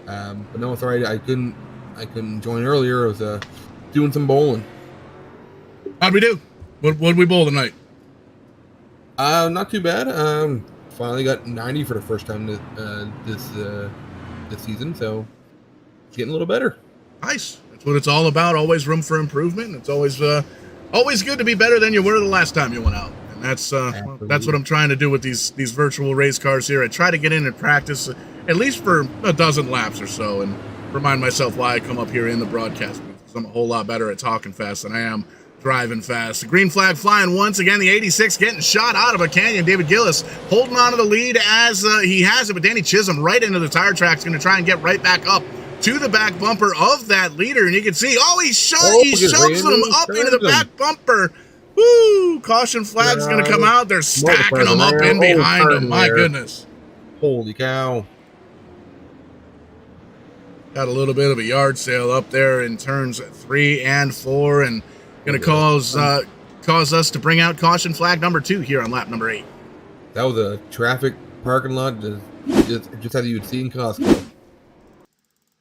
But no, it's all right. I couldn't join earlier. I was doing some bowling. How'd we do? What did we bowl tonight? Not too bad. Finally got 90 for the first time this season, so it's getting a little better. Nice. That's what it's all about. Always room for improvement. It's always good to be better than you were the last time you went out. And that's what I'm trying to do with these virtual race cars here. I try to get in and practice at least for a dozen laps or so, and remind myself why I come up here in the broadcast booth, because I'm a whole lot better at talking fast than I am driving fast. The green flag flying once again. The 86 getting shot out of a canyon. David Gillis holding on to the lead as he has it, but Danny Chisholm right into the tire tracks, going to try and get right back up to the back bumper of that leader, and you can see, he shoves him up into the back bumper. Woo! Caution flag's going to come out. They're stacking them up in behind him. My goodness. Holy cow. Got a little bit of a yard sale up there in turns 3 and 4, and going to cause us to bring out caution flag number 2 here on lap number 8. That was a traffic parking lot, just as you would see in Costco.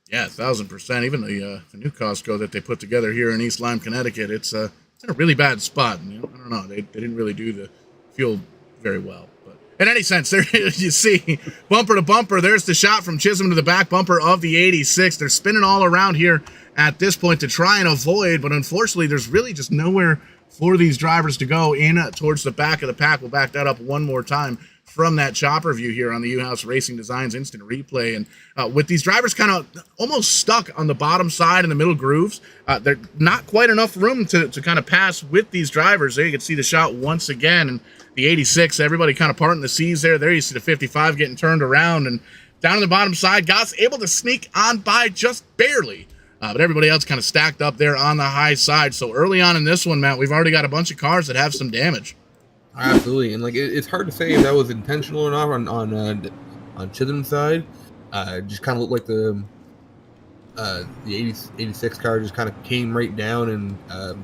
Yeah, 1,000%. Even the new Costco that they put together here in East Lyme, Connecticut, it's in a really bad spot. I don't know. They didn't really do the fuel very well. But in any sense, there you see bumper to bumper. There's the shot from Chisholm to the back bumper of the 86. They're spinning all around here at this point to try and avoid, but unfortunately, there's really just nowhere for these drivers to go in towards the back of the pack. We'll back that up one more time from that chopper view here on the U-House Racing Designs instant replay. And with these drivers kind of almost stuck on the bottom side in the middle grooves, there's not quite enough room to kind of pass with these drivers. There you can see the shot once again, and the 86, everybody kind of parting the seas there. There you see the 55 getting turned around, and down on the bottom side, Goss able to sneak on by just barely. But everybody else kind of stacked up there on the high side. So early on in this one, Matt, we've already got a bunch of cars that have some damage. Absolutely, and it's hard to say if that was intentional or not on Chisholm's side. Just kind of looked like the 86 car just kind of came right down and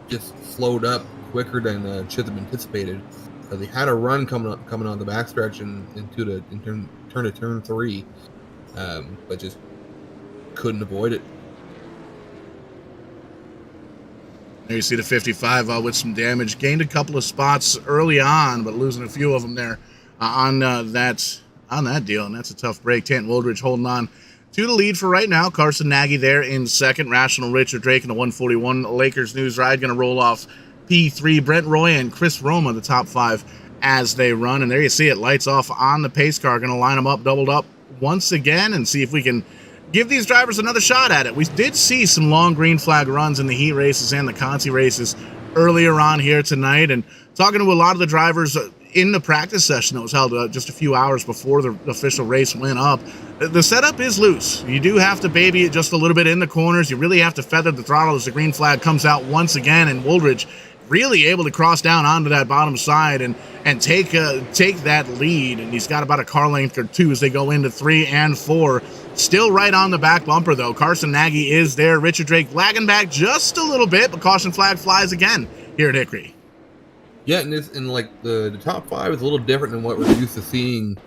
just slowed up quicker than Chisholm anticipated. So they had a run coming on the backstretch and turn to turn 3, but just couldn't avoid it. There you see the 55 with some damage. Gained a couple of spots early on, but losing a few of them there on that deal, and that's a tough break. Tanton Woldridge holding on to the lead for right now. Carson Nagy there in second. Rational Richard Drake in the 141 Lakers News Ride going to roll off P3. Brent Roy and Chris Roma, the top 5 as they run. And there you see it. Lights off on the pace car. Going to line them up, doubled up once again, and see if we can give these drivers another shot at it. We did see some long green flag runs in the heat races and the Conti races earlier on here tonight, and talking to a lot of the drivers in the practice session that was held just a few hours before the official race went up, the setup is loose. You do have to baby it just a little bit in the corners. You really have to feather the throttle as the green flag comes out once again, and Woldridge really able to cross down onto that bottom side and take that lead, and he's got about a car length or 2 as they go into 3 and 4. Still right on the back bumper, though. Carson Nagy is there. Richard Drake lagging back just a little bit, but caution flag flies again here at Hickory. Yeah, and like the top 5 is a little different than what we're used to seeing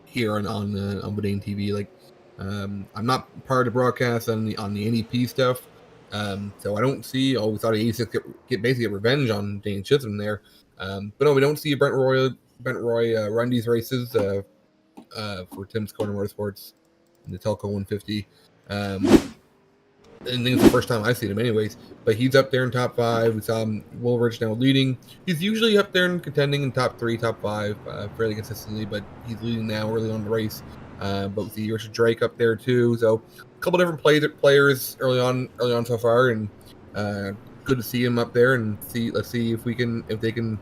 here on Bodine TV. Like, I'm not part of the broadcast on the NEP stuff, so I don't see. We thought 86 basically get revenge on Dane Chisholm there, but no, we don't see Brent Roy run these races. For Tim's Corner Motorsports in the Tulco 150. And I think it's the first time I've seen him anyways, but he's up there in top 5. We saw him, Woolridge now leading. He's usually up there and contending in top 3, top 5 fairly consistently, but he's leading now early on in the race. But we see Richard Drake up there too. So a couple different players early on so far, and good to see him up there, and let's see if they can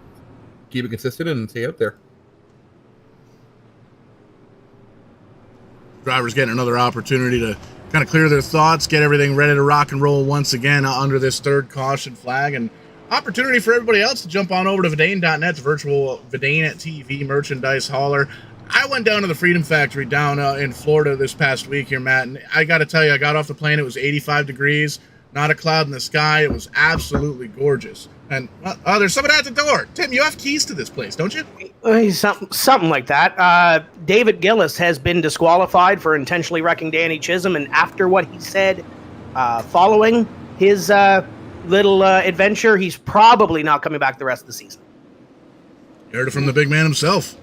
keep it consistent and stay up there. Drivers getting another opportunity to kind of clear their thoughts, get everything ready to rock and roll once again under this third caution flag, and opportunity for everybody else to jump on over to Vidane.net's virtual Vidane TV merchandise hauler. I went down to the Freedom Factory down in Florida this past week here, Matt, and I got to tell you, I got off the plane, it was 85 degrees, not a cloud in the sky. It was absolutely gorgeous. And there's someone at the door. Tim, you have keys to this place, don't you? Something like that. David Gillis has been disqualified for intentionally wrecking Danny Chisholm, and after what he said following his little adventure, he's probably not coming back the rest of the season. You heard it from the big man himself.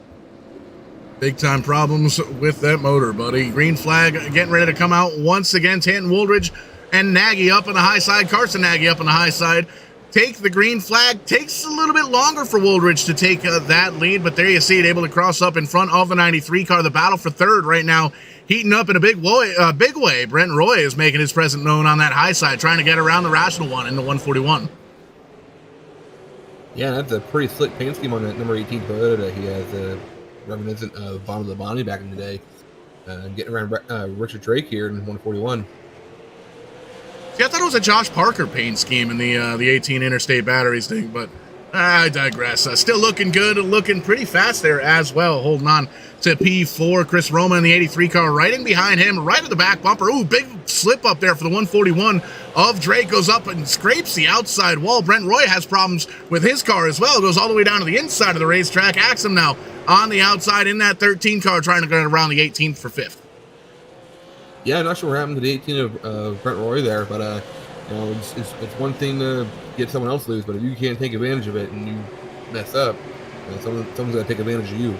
Big time problems with that motor, buddy. Green flag getting ready to come out once again. Tanton Woldridge and Nagy up on the high side. Carson Nagy up on the high side. take the green flag. Takes a little bit longer for Woolridge to take that lead, but there you see it, able to cross up in front of the 93 car. The battle for third right now heating up in a big way. Brent Roy is making his presence known on that high side, trying to get around the Rational one in the 141. Yeah, that's a pretty slick paint scheme on that number 18 Toyota that he has, reminiscent of bottom of the Bonnie back in the day. Getting around Richard Drake here in 141. See, I thought it was a Josh Parker paint scheme in the 18 Interstate Batteries thing, but I digress. Still looking good, looking pretty fast there as well. Holding on to P4. Chris Roma in the 83 car, right in behind him, right at the back bumper. Ooh, big slip up there for the 141 of Drake. Goes up and scrapes the outside wall. Brent Roy has problems with his car as well. Goes all the way down to the inside of the racetrack. Axum now on the outside in that 13 car, trying to get around the 18th for 5th. Yeah, not sure what happened to the 18 of Brent Roy there, but you know, it's one thing to get someone else loose, but if you can't take advantage of it and you mess up, you know, someone's going to take advantage of you.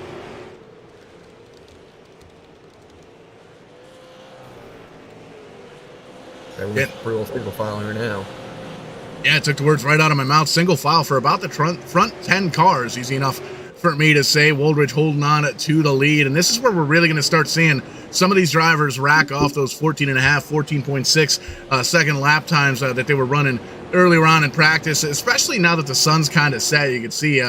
Everyone's pretty well single file here now. Yeah, it took the words right out of my mouth. Single file for about the front 10 cars. Easy enough for me to say. Woolridge holding on to the lead, and this is where we're really going to start seeing some of these drivers rack off those 14.5, 14.6 second lap times that they were running earlier on in practice, especially now that the sun's kind of set. You can see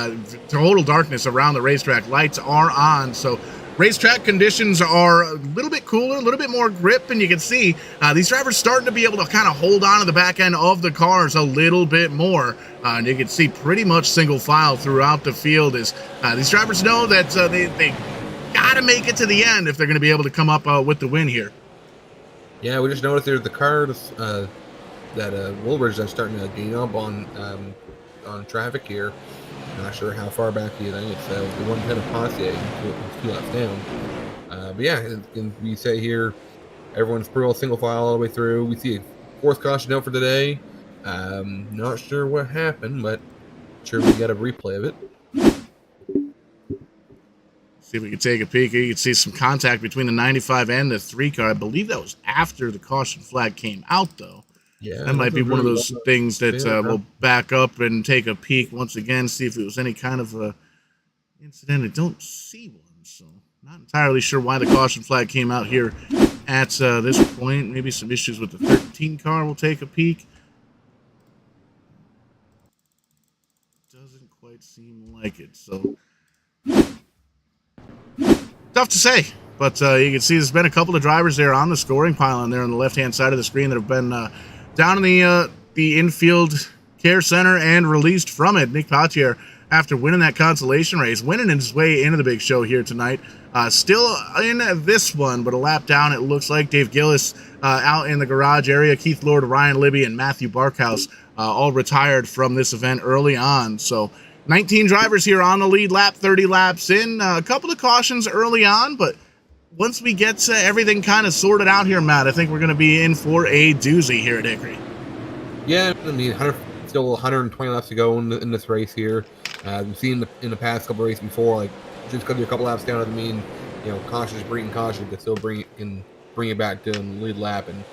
total darkness around the racetrack. Lights are on, so racetrack conditions are a little bit cooler, a little bit more grip, and you can see these drivers starting to be able to kind of hold on to the back end of the cars a little bit more. And you can see pretty much single file throughout the field as these drivers know that they got to make it to the end if they're going to be able to come up with the win here. Yeah, we just noticed there's the cars that Woolridge is starting to gain up on traffic here. I'm not sure how far back he is. I think it's the 110 of Posse, 2 laps down. But yeah, and we say here, everyone's pretty well single file all the way through. We see a 4th caution out for today. Not sure what happened, but sure we got a replay of it. See if we can take a peek. You can see some contact between the 95 and the 3 car. I believe that was after the caution flag came out, though. Yeah, that might be one of those things that we'll back up and take a peek once again, see if it was any kind of a incident. I don't see one, so not entirely sure why the caution flag came out here at this point. Maybe some issues with the 13 car. We'll take a peek. Doesn't quite seem like it, so tough to say. But you can see there's been a couple of drivers there on the scoring pylon there on the left-hand side of the screen that have been down in the infield care center and released from it. Nick Patier, after winning that consolation race, winning his way into the big show here tonight. Still in this one, but a lap down, it looks like. Dave Gillis out in the garage area. Keith Lord, Ryan Libby, and Matthew Barkhouse all retired from this event early on. So 19 drivers here on the lead lap, 30 laps in. A couple of cautions early on, but once we get everything kind of sorted out here, Matt, I think we're going to be in for a doozy here at Hickory. Yeah, I mean, still 120 laps to go in this race here. We've seen in the past couple of races before, like, just because you're a couple laps down doesn't mean, you know, caution is breaking caution. You can still bring it back to the lead lap and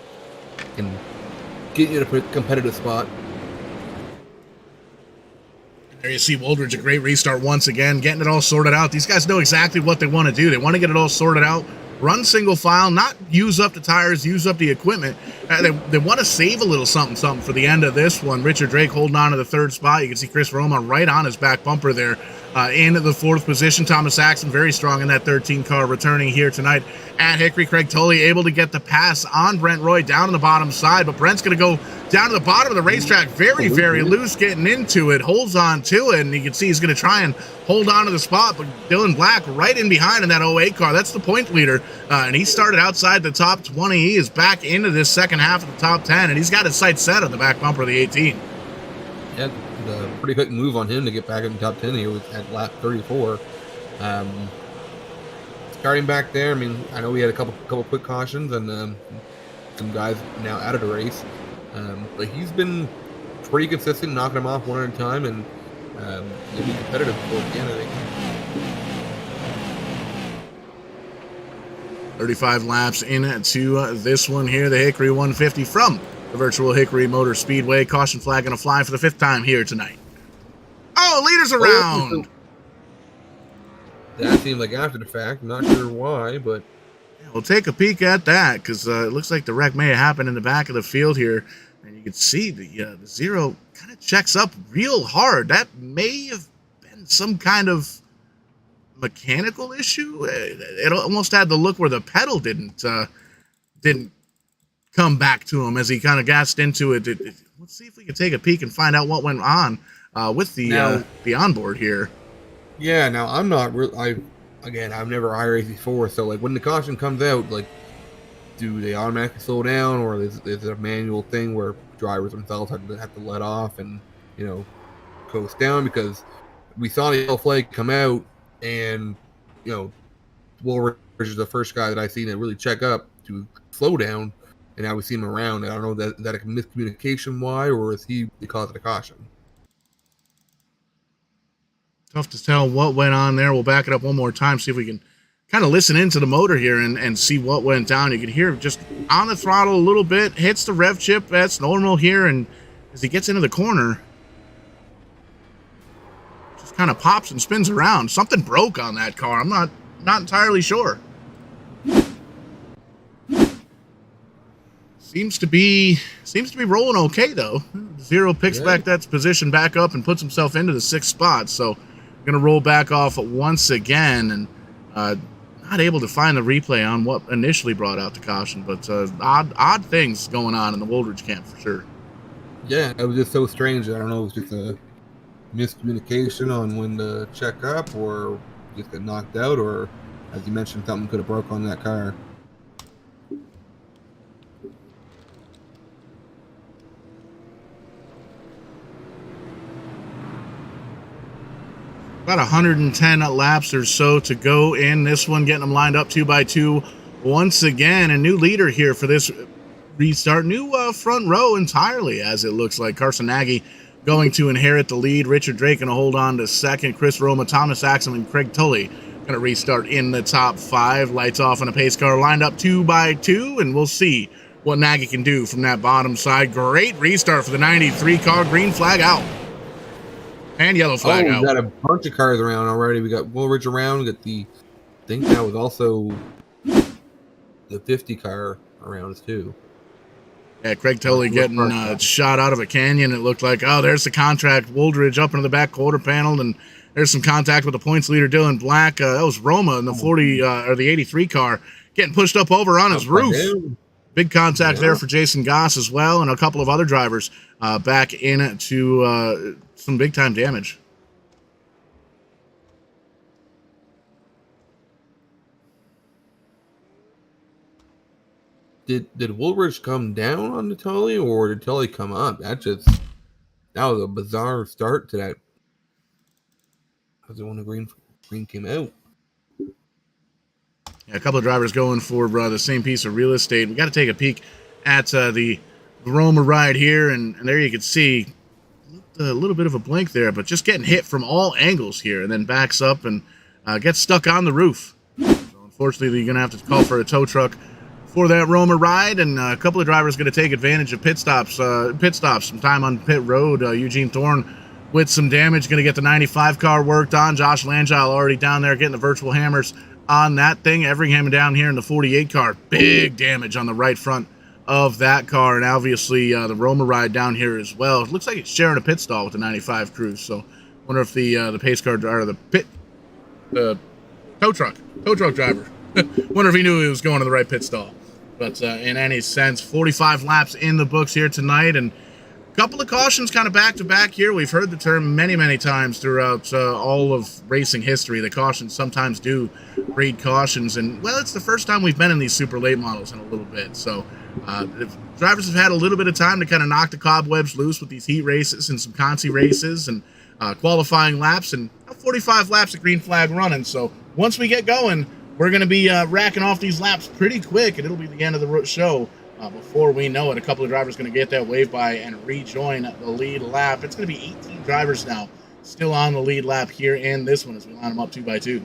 get you in a competitive spot. There you see Woolridge, a great restart once again, getting it all sorted out. These guys know exactly what they want to do. They want to get it all sorted out, run single file, not use up the tires, use up the equipment. They want to save a little something for the end of this one. Richard Drake holding on to the 3rd spot. You can see Chris Roma right on his back bumper there in the 4th position. Thomas Axon very strong in that 13 car, returning here tonight at Hickory. Craig Tully able to get the pass on Brent Roy down on the bottom side, but Brent's going to go down to the bottom of the racetrack, very, very loose getting into it, holds on to it, and you can see he's going to try and hold on to the spot, but Dillan Black right in behind in that 08 car. That's the point leader, and he started outside the top 20. He is back into this second half of the top 10, and he's got his sights set on the back bumper of the 18. Yeah, pretty quick move on him to get back in the top 10 here at lap 34. Starting back there, I mean, I know we had a couple quick cautions and some guys now out of the race. But he's been pretty consistent, knocking them off one at a time, and he'll be competitive towards the end, I think. 35 laps into this one here, the Hickory 150 from the virtual Hickory Motor Speedway. Caution flag going to fly for the 5th time here tonight. Oh, leaders around. That seemed like after the fact. I'm not sure why, but We'll take a peek at that because it looks like the wreck may have happened in the back of the field here. And you can see the zero kind of checks up real hard. That may have been some kind of mechanical issue. It almost had the look where the pedal didn't come back to him as he kind of gassed into it. Let's see if we can take a peek and find out what went on with the onboard here. yeah. Now I'm not real. I've never iRaced before, so like when the caution comes out, like do they automatically slow down, or is it a manual thing where drivers themselves have to let off and coast down? Because we saw the yellow flag come out, and Woolridge is the first guy that I've seen that really check up to slow down, and now we see him around. And I don't know that a miscommunication why, or is he because of the caution? Tough to tell what went on there. We'll back it up one more time, see if we can kind of listen into the motor here and see what went down. You can hear just on the throttle a little bit, hits the rev chip. That's normal here, and as he gets into the corner, just kind of pops and spins around. Something broke on that car. I'm not entirely sure. Seems to be rolling okay though. Zero picks back that position back up and puts himself into the 6th spot. So gonna roll back off once again, and not able to find the replay on what initially brought out the caution, but odd things going on in the Woolridge camp for sure. Yeah, it was just so strange. I don't know, it was just a miscommunication on when to check up, or just get knocked out, or as you mentioned, something could have broke on that car. About 110 laps or so to go in this one, getting them lined up 2 by 2 once again. A new leader here for this restart. New front row entirely, as it looks like. Carson Nagy going to inherit the lead. Richard Drake going to hold on to second. Chris Roma, Thomas Axum, and Craig Tully going to restart in the top 5. Lights off on a pace car lined up 2 by 2, and we'll see what Nagy can do from that bottom side. Great restart for the 93 car. Green flag out. And yellow flag out. We got a bunch of cars around already. We got Woolridge around. We got I think that was also the 50 car around us too. Yeah, Craig Tully getting shot out of a canyon. It looked like, there's the contract. Woolridge up into the back quarter panel, and there's some contact with the points leader, Dillan Black. That was Roma in the 40 or the 83 car getting pushed up over on his roof. Big contact there for Jason Goss as well, and a couple of other drivers back into some big time damage. Did Woolridge come down on the Tully, or did Tully come up? That was a bizarre start to that. Because when the green came out. Yeah, a couple of drivers going for the same piece of real estate. We got to take a peek at the Roma ride here, and there you can see a little bit of a blink there, but just getting hit from all angles here, and then backs up and gets stuck on the roof. So unfortunately, you're going to have to call for a tow truck for that Roma ride, and a couple of drivers going to take advantage of pit stops, some time on pit road. Eugene Thorne with some damage, going to get the 95 car worked on. Josh Langile already down there getting the virtual hammers on that thing. Everingham down here in the 48 car. Big damage on the right front of that car, and obviously the Roma ride down here as well. It looks like it's sharing a pit stall with the 95 crew, so wonder if the pace car or the tow truck driver wonder if he knew he was going to the right pit stall. But in any sense, 45 laps in the books here tonight, and a couple of cautions kind of back to back here. We've heard the term many times throughout all of racing history. The cautions sometimes do breed cautions, and well, it's the first time we've been in these super late models in a little bit, so drivers have had a little bit of time to kind of knock the cobwebs loose with these heat races and some consi races and qualifying laps, and 45 laps of green flag running. So once we get going, we're going to be racking off these laps pretty quick, and it'll be the end of the show. Before we know it, a couple of drivers going to get that wave by and rejoin the lead lap. It's going to be 18 drivers now still on the lead lap here in this one as we line them up 2 by 2.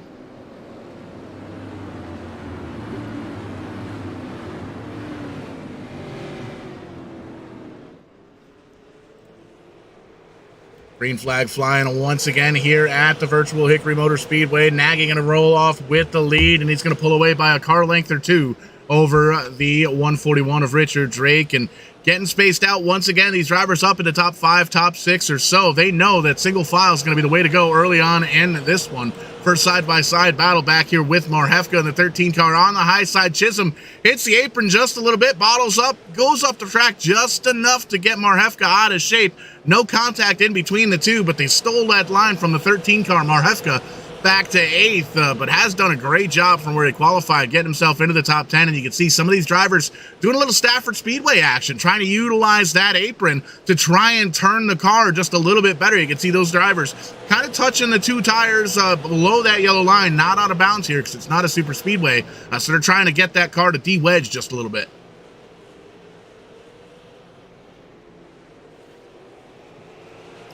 Green flag flying once again here at the virtual Hickory Motor Speedway. Nagy going to roll off with the lead, and he's going to pull away by a car length or two over the 141 of Richard Drake. And getting spaced out once again, these drivers up in the top 5, top 6 or so. They know that single file is going to be the way to go early on in this one. First side-by-side battle back here with Marhefka in the 13 car on the high side. Chisholm hits the apron just a little bit, bottles up, goes up the track just enough to get Marhefka out of shape. No contact in between the two, but they stole that line from the 13 car. Marhefka back to 8th, but has done a great job from where he qualified, getting himself into the top 10. And you can see some of these drivers doing a little Stafford Speedway action, trying to utilize that apron to try and turn the car just a little bit better. You can see those drivers kind of touching the 2 tires below that yellow line, not out of bounds here because it's not a super speedway. So they're trying to get that car to de-wedge just a little bit.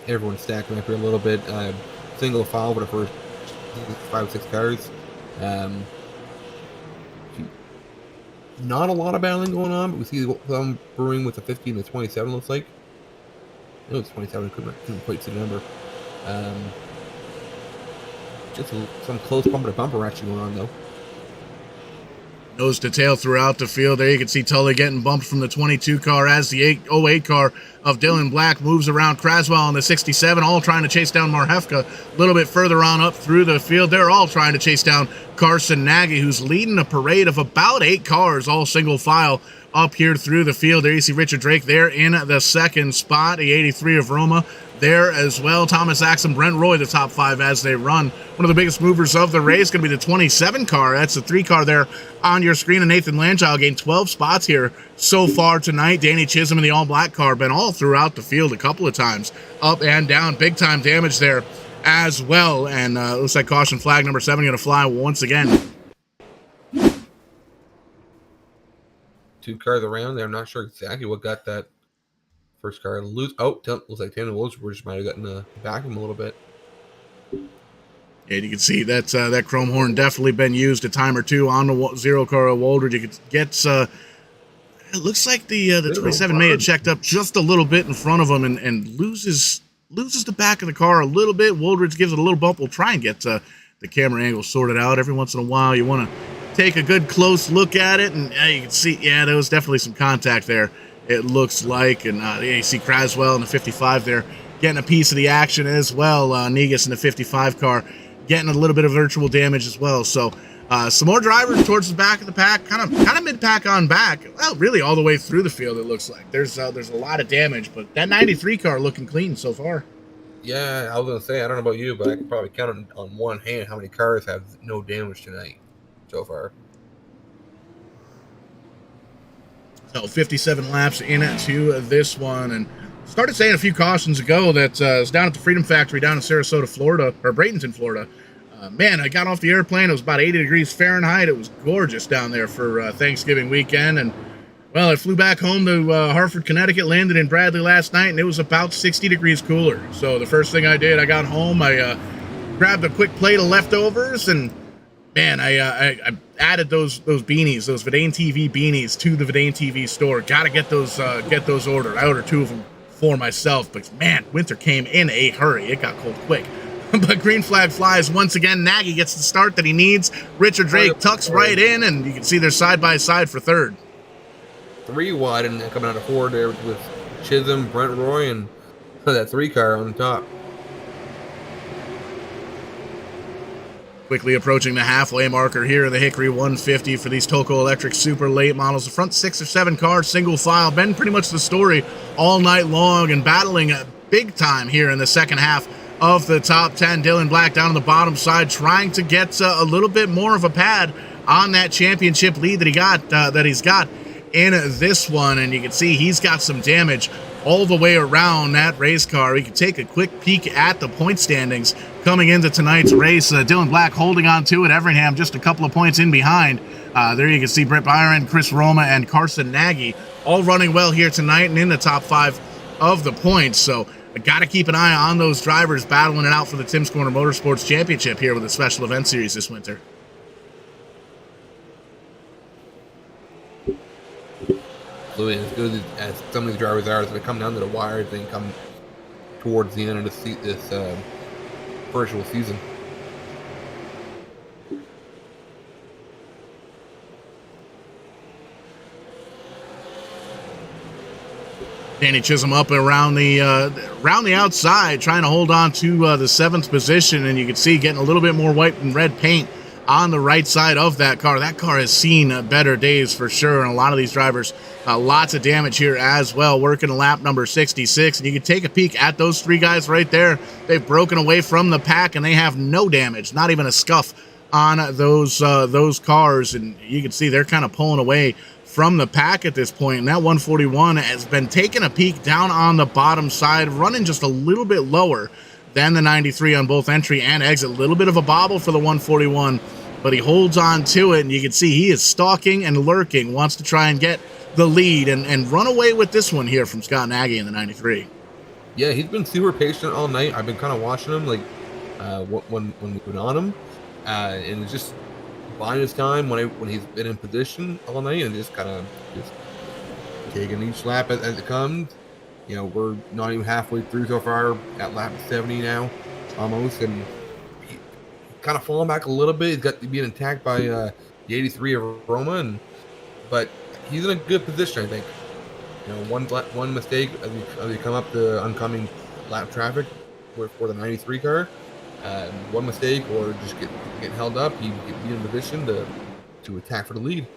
Everyone's stacking up here a little bit. Single file for the first 5 or 6 cars. Not a lot of battling going on, but we see some brewing with the 15 to 27, looks like. No, it's 27, couldn't quite see the number. Just some close bumper to bumper action going on, though. Nose to tail throughout the field. There you can see Tully getting bumped from the 22 car as the 08 car of Dillan Black moves around Craswell in the 67, all trying to chase down Marhefka a little bit further on up through the field. They're all trying to chase down Carson Nagy, who's leading a parade of about 8 cars, all single file up here through the field. There you see Richard Drake there in the second spot, the 83 of Roma there as well. Thomas Axon, Brent Roy, the top 5 as they run. One of the biggest movers of the race going to be the 27 car. That's the 3 car there on your screen. And Nathan Langill gained 12 spots here so far tonight. Danny Chisholm in the all-black car been all throughout the field a couple of times, up and down. Big-time damage there as well. And looks like caution flag number 7 going to fly once again. 2 cars around there. I'm not sure exactly what got that first car loose. Oh, looks like Taylor Wilson might have gotten the back of him a little bit. And you can see that that chrome horn definitely been used a time or two on the 0 car of Woldridge. You could get it looks like the 27 may have checked up just a little bit in front of him and loses the back of the car a little bit. Woldridge gives it a little bump. We'll try and get the camera angle sorted out. Every once in a while, you want to take a good close look at it, and you can see, yeah, there was definitely some contact there, it looks like. And you see Craswell in the 55 there getting a piece of the action as well. Negus in the 55 car getting a little bit of virtual damage as well. So some more drivers towards the back of the pack, kind of mid-pack on back. Well, really all the way through the field, it looks like. There's a lot of damage, but that 93 car looking clean so far. Yeah, I was going to say, I don't know about you, but I can probably count on one hand how many cars have no damage tonight so far. So 57 laps into this one, and started saying a few cautions ago that I was down at the Freedom Factory down in Sarasota, Florida, or Bradenton, Florida. Man, I got off the airplane. It was about 80 degrees Fahrenheit. It was gorgeous down there for Thanksgiving weekend. And, well, I flew back home to Hartford, Connecticut, landed in Bradley last night, and it was about 60 degrees cooler. So the first thing I did, I got home, I grabbed a quick plate of leftovers, and, man, I added those beanies, those Vidane TV beanies to the Vidane TV store. Got to get those ordered. I ordered 2 of them for myself, but, man, winter came in a hurry. It got cold quick. But green flag flies once again. Nagy gets the start that he needs. Richard Drake tucks right in, and you can see they're side by side for third. 3 wide and coming out of 4 there with Chisholm, Brent Roy, and that 3 car on top. Quickly approaching the halfway marker here in the Hickory 150 for these Tulco Electric Super Late models. The front 6 or 7 cars, single file, been pretty much the story all night long and battling big time here in the second half of the top 10. Dillan Black down on the bottom side trying to get a little bit more of a pad on that championship lead that he's got in this one. And you can see he's got some damage all the way around that race car. We can take a quick peek at the point standings coming into tonight's race. Dillan Black holding on to it. Everingham just a couple of points in behind. There you can see Brett Byron, Chris Roma, and Carson Nagy all running well here tonight and in the top 5 of the points. So I got to keep an eye on those drivers battling it out for the Tim's Corner Motorsports Championship here with the special event series this winter. Absolutely, as good as some of these drivers are, as they come down to the wire, they come towards the end of this virtual season. Danny Chisholm up around the outside, trying to hold on to the 7th position, and you can see getting a little bit more white and red paint on the right side of that car. That car has seen better days for sure, and a lot of these drivers, lots of damage here as well, working lap number 66, and you can take a peek at those 3 guys right there. They've broken away from the pack, and they have no damage, not even a scuff on those cars, and you can see they're kind of pulling away from the pack at this point, and that 141 has been taking a peek down on the bottom side, running just a little bit lower than the 93 on both entry and exit. A little bit of a bobble for the 141, but he holds on to it, and you can see he is stalking and lurking, wants to try and get the lead and run away with this one here from Scott Nagy in the 93. Yeah, he's been super patient all night. I've been kind of watching him, like when we've been on him, and it's just buying his time when he's been in position all night, and just kind of just taking each lap as it comes. You know, we're not even halfway through so far, at lap 70 now, almost, and he kind of falling back a little bit. He's got being attacked by the 83 of Roma, but he's in a good position, I think. You know, one mistake as we come up the oncoming lap traffic for the 93 car. One mistake or just get held up, he be in position to attack for the lead.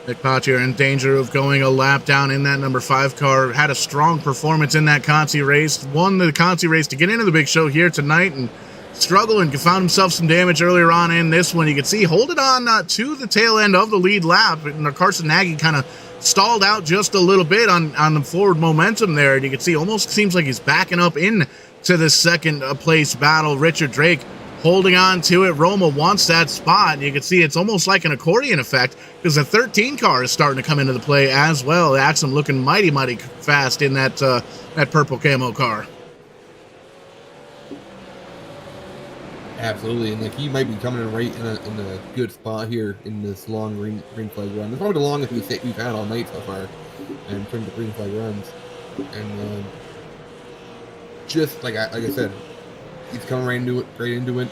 Nick Pottier in danger of going a lap down in that number 5 car. Had a strong performance in that Conti race. Won the Conti race to get into the big show here tonight, and struggled and found himself some damage earlier on in this one. You can see holding on to the tail end of the lead lap, and Carson Nagy kind of stalled out just a little bit on the forward momentum there, and you can see almost seems like he's backing up in to the second place battle. Richard Drake holding on to it. Roma wants that spot, and you can see it's almost like an accordion effect because the 13 car is starting to come into the play as well. Axum looking mighty fast in that purple camo car. Absolutely, and like he might be coming in right in a good spot here in this long green flag run. It's probably the longest we've had all night so far, and from the green flag runs. And just like I said, he's coming right into it.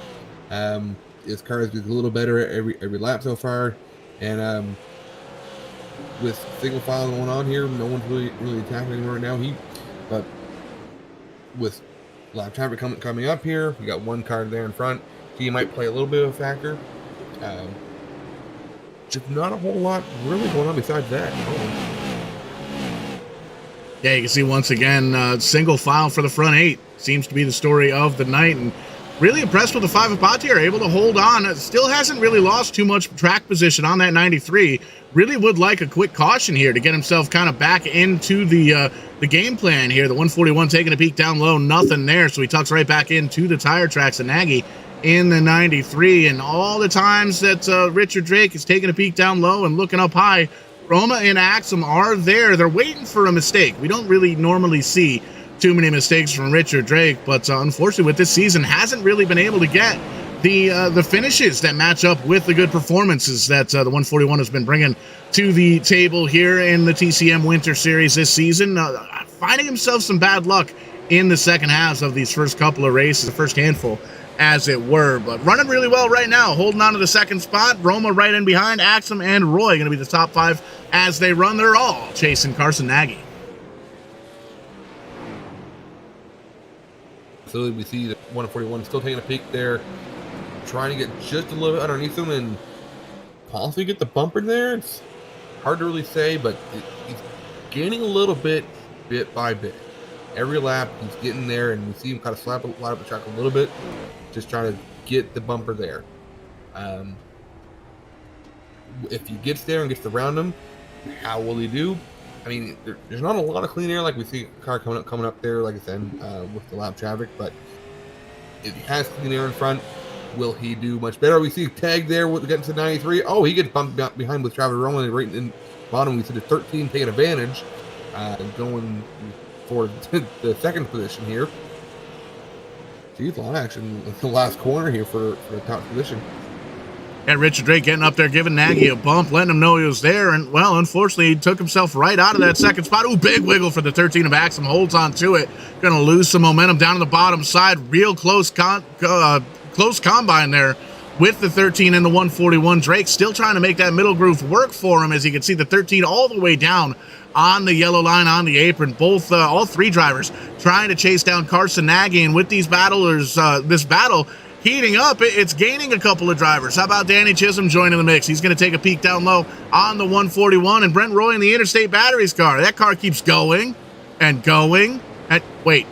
His car is just a little better every lap so far, and with single file going on here, no one's really attacking him right now. But with lap traffic coming up here, we got one car there in front. He might play a little bit of a factor. Just not a whole lot really going on besides that. Yeah, you can see once again, single file for the front 8 seems to be the story of the night, and really impressed with the 5 of Pottier, able to hold on. Still hasn't really lost too much track position on that 93. Really would like a quick caution here to get himself kind of back into the game plan here. The 141 taking a peek down low, nothing there, so he tucks right back into the tire tracks of Nagy in the 93. And all the times that Richard Drake is taking a peek down low and looking up high, Roma and Axum are there. They're waiting for a mistake. We don't really normally see too many mistakes from Richard Drake, but unfortunately with this season hasn't really been able to get the finishes that match up with the good performances that the 141 has been bringing to the table here in the TCM Winter Series this season. Finding himself some bad luck in the second halves of these first couple of races, the first handful as it were, but running really well right now, holding on to the second spot. Roma right in behind. Axum and Roy going to be the top 5 as they run. They're all chasing Carson Nagy. So we see the 141 still taking a peek there, trying to get just a little bit underneath him and possibly get the bumper there. It's hard to really say, but he's gaining a little bit by bit. Every lap he's getting there, and we see him kind of light up the track a little bit, just trying to get the bumper there. If he gets there and gets around him, how will he do? I mean, there's not a lot of clean air like we see a car coming up there, like I said, with the lap traffic, but if he has clean air in front, will he do much better? We see Tag there with getting to 93. Oh, he gets bumped behind with Travis Rowland right in bottom. We see the 13 taking advantage, going for the second position here. Geez, a lot of action in the last corner here for the top position. Yeah, Richard Drake getting up there, giving Nagy a bump, letting him know he was there. And, well, unfortunately, he took himself right out of that second spot. Ooh, big wiggle for the 13 of Axum. Holds on to it. Going to lose some momentum down on the bottom side. Real close combine there with the 13 and the 141. Drake still trying to make that middle groove work for him, as you can see the 13 all the way down on the yellow line on the apron. Both, all three drivers trying to chase down Carson Nagy. And with these battlers, this battle heating up, it's gaining a couple of drivers. How about Danny Chisholm joining the mix? He's going to take a peek down low on the 141, and Brent Roy in the Interstate Batteries car. That car keeps going and going. And wait,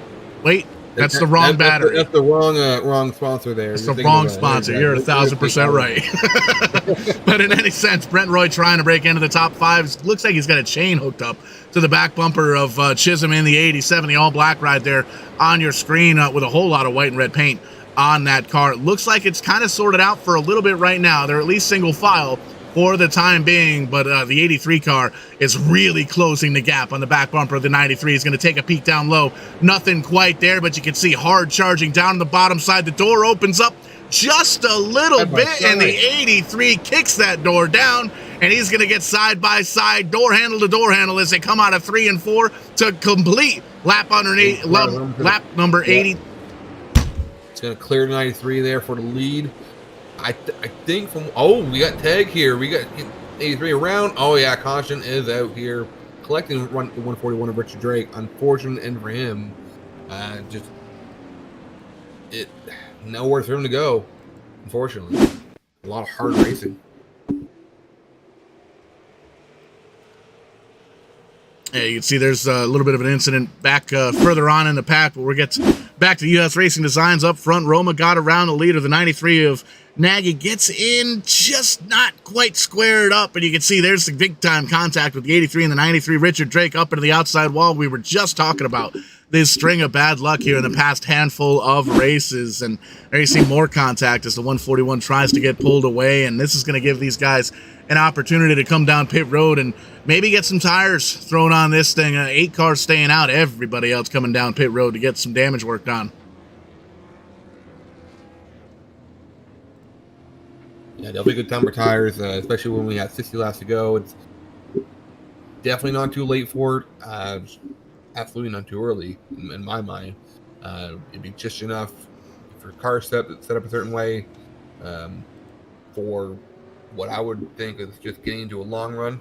that's the wrong battery. That's the wrong sponsor there. It's the wrong sponsor. You're 1,000% right. But in any sense, Brent Roy trying to break into the top five. Looks like he's got a chain hooked up to the back bumper of Chisholm in the 87, the all black ride there on your screen with a whole lot of white and red paint on that car. It looks like it's kind of sorted out for a little bit right now. They're at least single file for the time being, but the 83 car is really closing the gap on the back bumper of the 93. He's going to take a peek down low. Nothing quite there, but you can see hard charging down the bottom side. The door opens up just a little bit, and the 83 kicks that door down, and he's going to get side by side, door handle to door handle, as they come out of 3 and 4 to complete lap underneath, lap number 80. It's going to clear 93 there for the lead. I think from, we got tag here. We got 83 around. Oh, yeah, caution is out here. Collecting the 141 of Richard Drake. Unfortunate end for him. Nowhere for him to go, unfortunately. A lot of hard racing. Yeah, you can see there's a little bit of an incident back further on in the pack, but we'll get back to US Racing Designs up front. Roma got around the leader. The 93 of Nagy gets in, just not quite squared up, and you can see there's the big-time contact with the 83 and the 93. Richard Drake up into the outside wall. We were just talking about this string of bad luck here in the past handful of races, and there you see more contact as the 141 tries to get pulled away, and this is going to give these guys an opportunity to come down pit road and maybe get some tires thrown on this thing. 8 cars staying out, everybody else coming down pit road to get some damage work done. Yeah, definitely good time for tires, especially when we have 60 laps to go. It's definitely not too late for it. Absolutely not too early, in my mind. It'd be just enough for car set up a certain way for what I would think is just getting into a long run.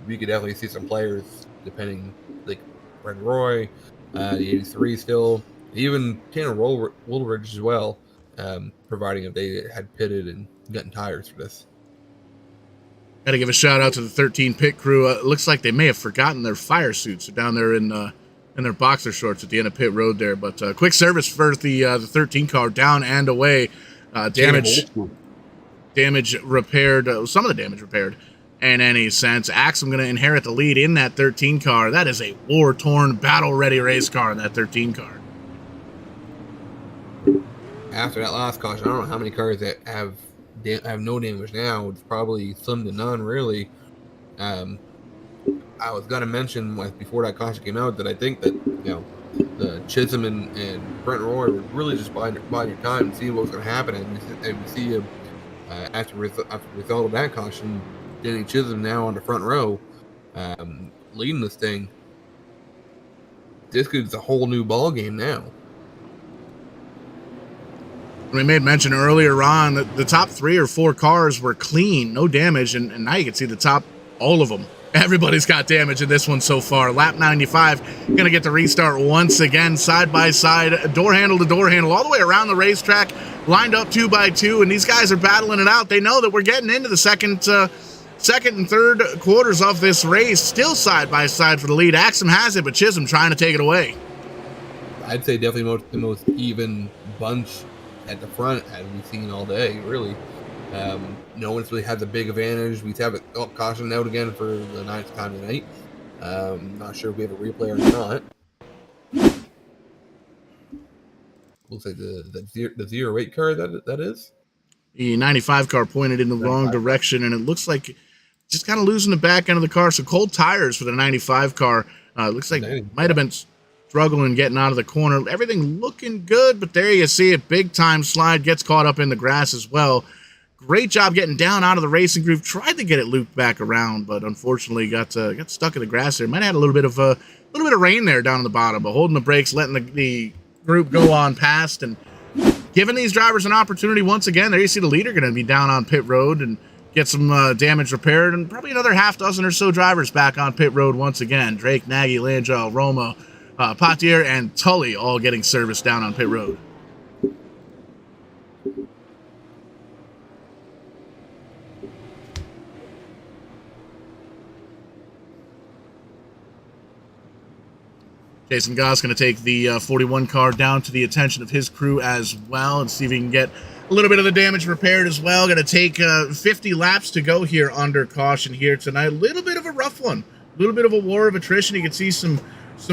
We could definitely see some players, depending, like Brent Roy, the 83 still, even Tanner Woolridge as well, providing if they had pitted and gotten tires for this. Got to give a shout out to the 13 pit crew. It looks like they may have forgotten their fire suits down there in their boxer shorts at the end of pit road there. But quick service for the 13 car, down and away. Damage repaired. Some of the damage repaired. In any sense, Axum going to inherit the lead in that 13 car. That is a war-torn, battle-ready race car in that 13 car. After that last caution, I don't know how many cars that have no damage now. It's probably slim to none, really. I was going to mention before that caution came out that I think that, the Chisholm and Brent Roy were really just buying your time and see what was going to happen. And we see after the result of that caution, Danny Chisholm now on the front row, leading this thing. This is a whole new ball game now. We made mention earlier on that the top 3 or 4 cars were clean, no damage, and now you can see the top, all of them. Everybody's got damage in this one so far. Lap 95, going to get the restart once again, side by side, door handle to door handle, all the way around the racetrack, lined up 2 by 2, and these guys are battling it out. They know that we're getting into the second and third quarters of this race, still side by side for the lead. Axum has it, but Chisholm trying to take it away. I'd say definitely the most even bunch at the front as we've seen all day, really. No one's really had the big advantage. We have it caution out again for the 9th time tonight. Not sure if we have a replay or not. Looks like the 08 car that is. The 95 car pointed in the wrong direction, and it looks like just kind of losing the back end of the car. So cold tires for the 95 car. Looks like might have been struggling getting out of the corner. Everything looking good, but there you see it. Big time slide, gets caught up in the grass as well. Great job getting down out of the racing groove. Tried to get it looped back around, but unfortunately got stuck in the grass there. Might have had a little bit of rain there down on the bottom, but holding the brakes, letting the group go on past, and giving these drivers an opportunity once again. There you see the leader going to be down on pit road and get some damage repaired, and probably another half dozen or so drivers back on pit road once again. Drake, Nagy, Langell, Roma, Potier, and Tully all getting service down on pit road. Jason Goss going to take the 41 car down to the attention of his crew as well and see if he can get a little bit of the damage repaired as well. Going to take 50 laps to go here under caution here tonight. A little bit of a rough one. A little bit of a war of attrition. You can see some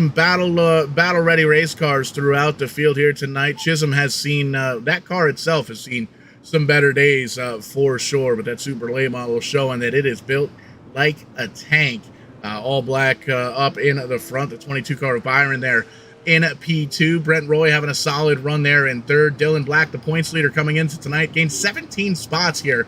battle-ready race cars throughout the field here tonight. Chisholm has seen, that car itself has seen some better days for sure, but that Super Late model showing that it is built like a tank. All black up in the front, the 22 car of Byron there in P2. Brent Roy having a solid run there in third. Dillan Black, the points leader coming into tonight, gained 17 spots here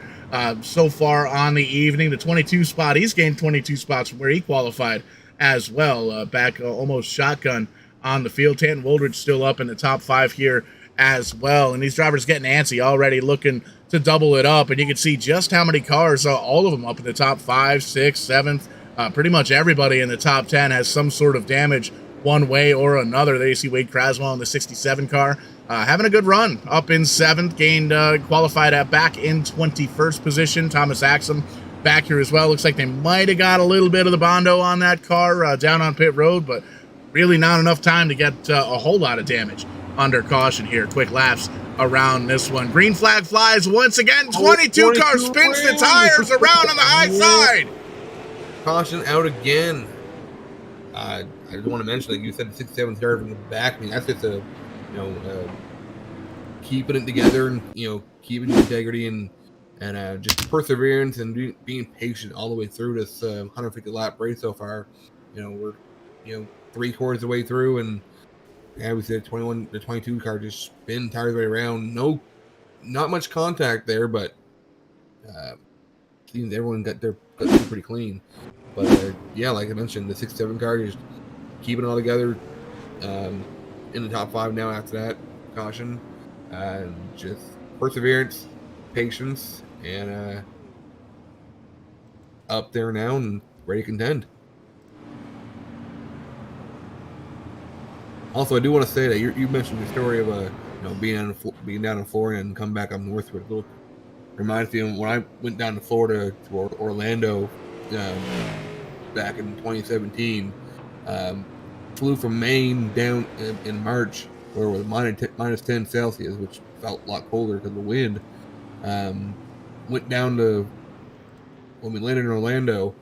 so far on the evening. The 22 spot, he's gained 22 spots from where he qualified as well. Back almost shotgun on the field. Tanton Woldridge still up in the top 5 here as well. And these drivers getting antsy, already looking to double it up. And you can see just how many cars, all of them up in the top 5, 6, 7th. Pretty much everybody in the top 10 has some sort of damage one way or another. There you see Wade Craswell in the 67 car having a good run up in 7th, gained qualified at back in 21st position. Thomas Axum back here as well. Looks like they might have got a little bit of the Bondo on that car down on pit road, but really not enough time to get a whole lot of damage under caution here. Quick laps around this one. Green flag flies once again. 22 car spins the tires around on the high side. Caution out again. I just want to mention, like you said, the 67th car from the back. I mean, that's just keeping it together and keeping integrity and just perseverance and being patient all the way through this 150 lap race so far. We're 3/4 of the way through, and we said the 22 car just spin tires right around. Not much contact there, but seems everyone got pretty clean. But like I mentioned, the 67 car just keeping it all together in the top 5 now. After that, caution, just perseverance, patience, and up there now and ready to contend. Also, I do want to say that you mentioned the story of being down in Florida and come back up northward. It reminds me of when I went down to Florida to Orlando back in 2017. Flew from Maine down in March, where it was minus 10 Celsius, which felt a lot colder because of the wind. Went down to, when we landed in Orlando,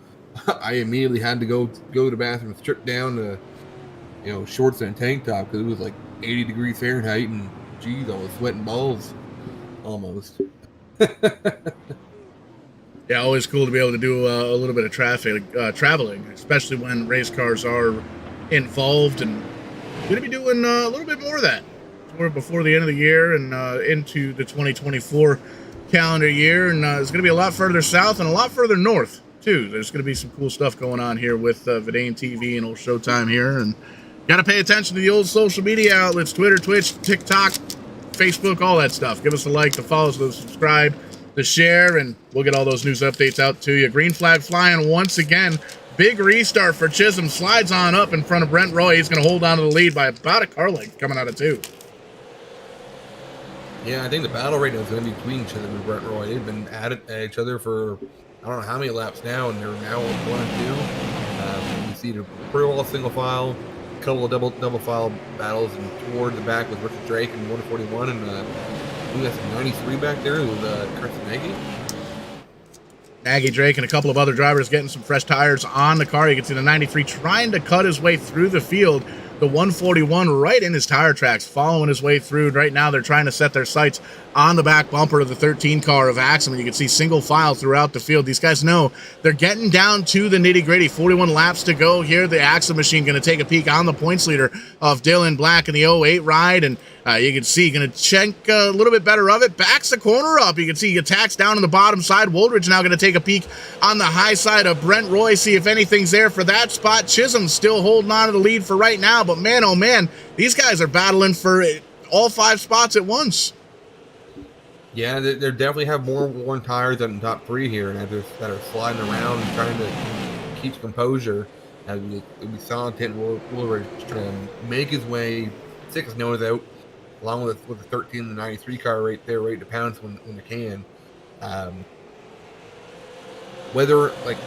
I immediately had to go to the bathroom, strip down to shorts and a tank top because it was like 80 degrees Fahrenheit, and geez, I was sweating balls almost. Yeah, always cool to be able to do a little bit of traveling, especially when race cars are involved. And we're going to be doing a little bit more of that before the end of the year and into the 2024 calendar year. And it's going to be a lot further south and a lot further north, too. There's going to be some cool stuff going on here with Verdane TV and old Showtime here. And got to pay attention to the old social media outlets, Twitter, Twitch, TikTok, Facebook, all that stuff. Give us a like, the follow, the subscribe, the share, and we'll get all those news updates out to you. Green flag flying once again. Big restart for Chisholm. Slides on up in front of Brent Roy. He's going to hold on to the lead by about a car length coming out of 2. Yeah, I think the battle right now is going to be between Chisholm and Brent Roy. They've been at each other for I don't know how many laps now, and they're now on 1 and 2. You see the pretty well single file, a couple of double file battles, and toward the back with Richard Drake and 141, and we got some 93 back there with Chris Nagy. Nagy, Drake, and a couple of other drivers getting some fresh tires on the car. You can see the 93 trying to cut his way through the field. The 141 right in his tire tracks, following his way through. Right now, they're trying to set their sights on the back bumper of the 13 car of Axum. And you can see single file throughout the field. These guys know they're getting down to the nitty-gritty. 41 laps to go here. The Axum machine going to take a peek on the points leader of Dillan Black in the 08 ride. And You can see, going to check a little bit better of it. Backs the corner up. You can see he attacks down on the bottom side. Woldridge now going to take a peek on the high side of Brent Roy, see if anything's there for that spot. Chisholm still holding on to the lead for right now, but man, oh man, these guys are battling for all 5 spots at once. Yeah, they definitely have more worn tires than the top 3 here, and that are sliding around and trying to keep composure. As we saw Tanton Woolridge trying to make his way, stick his nose out, along with the 13 and the 93 car right there, ready to pounce when they can. Whether like,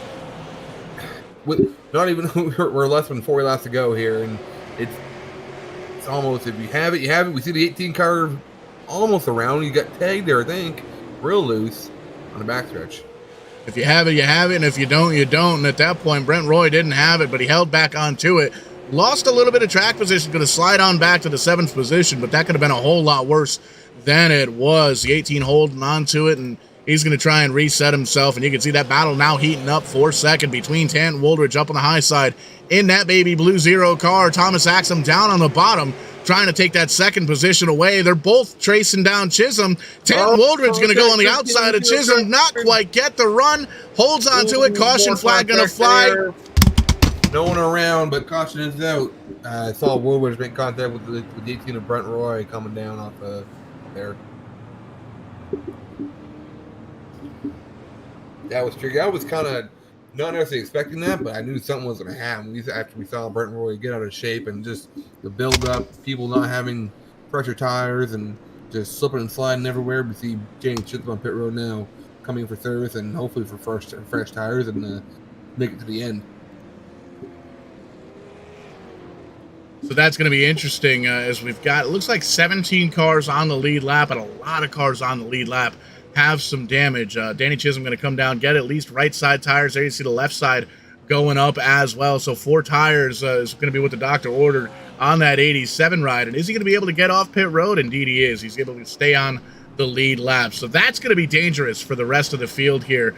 not even we're less than 4 laps to go here, and it's almost, if you have it, you have it. We see the 18 car almost around. You got tagged there, I think, real loose on the backstretch. If you have it, you have it, and if you don't, you don't. And at that point, Brent Roy didn't have it, but he held back onto it. Lost a little bit of track position, going to slide on back to the 7th position, but that could have been a whole lot worse than it was. The 18 holding on to it, and he's going to try and reset himself, and you can see that battle now heating up for second between Tanton Woldridge up on the high side in that baby blue 0 car. Thomas Axum down on the bottom, trying to take that 2nd position away. They're both tracing down Chisholm. Tanton Woldridge going to go on the outside of Chisholm, not quite get the run, holds on to it. Caution flag going to fly. No one around, but caution is out. I saw Woolridge make contact with the 18 of Brent Roy coming down off there. That was tricky. I was kind of not necessarily expecting that, but I knew something was going to happen. After we saw Brent Roy get out of shape and just the build up, people not having pressure tires and just slipping and sliding everywhere. We see James Chisholm on pit road now coming for service and hopefully for fresh tires and make it to the end. So that's going to be interesting as we've got, it looks like 17 cars on the lead lap, and a lot of cars on the lead lap have some damage. Danny Chisholm going to come down, get at least right side tires. There you see the left side going up as well. So 4 tires is going to be what the doctor ordered on that 87 ride. And is he going to be able to get off pit road? Indeed he is. He's able to stay on the lead lap. So that's going to be dangerous for the rest of the field here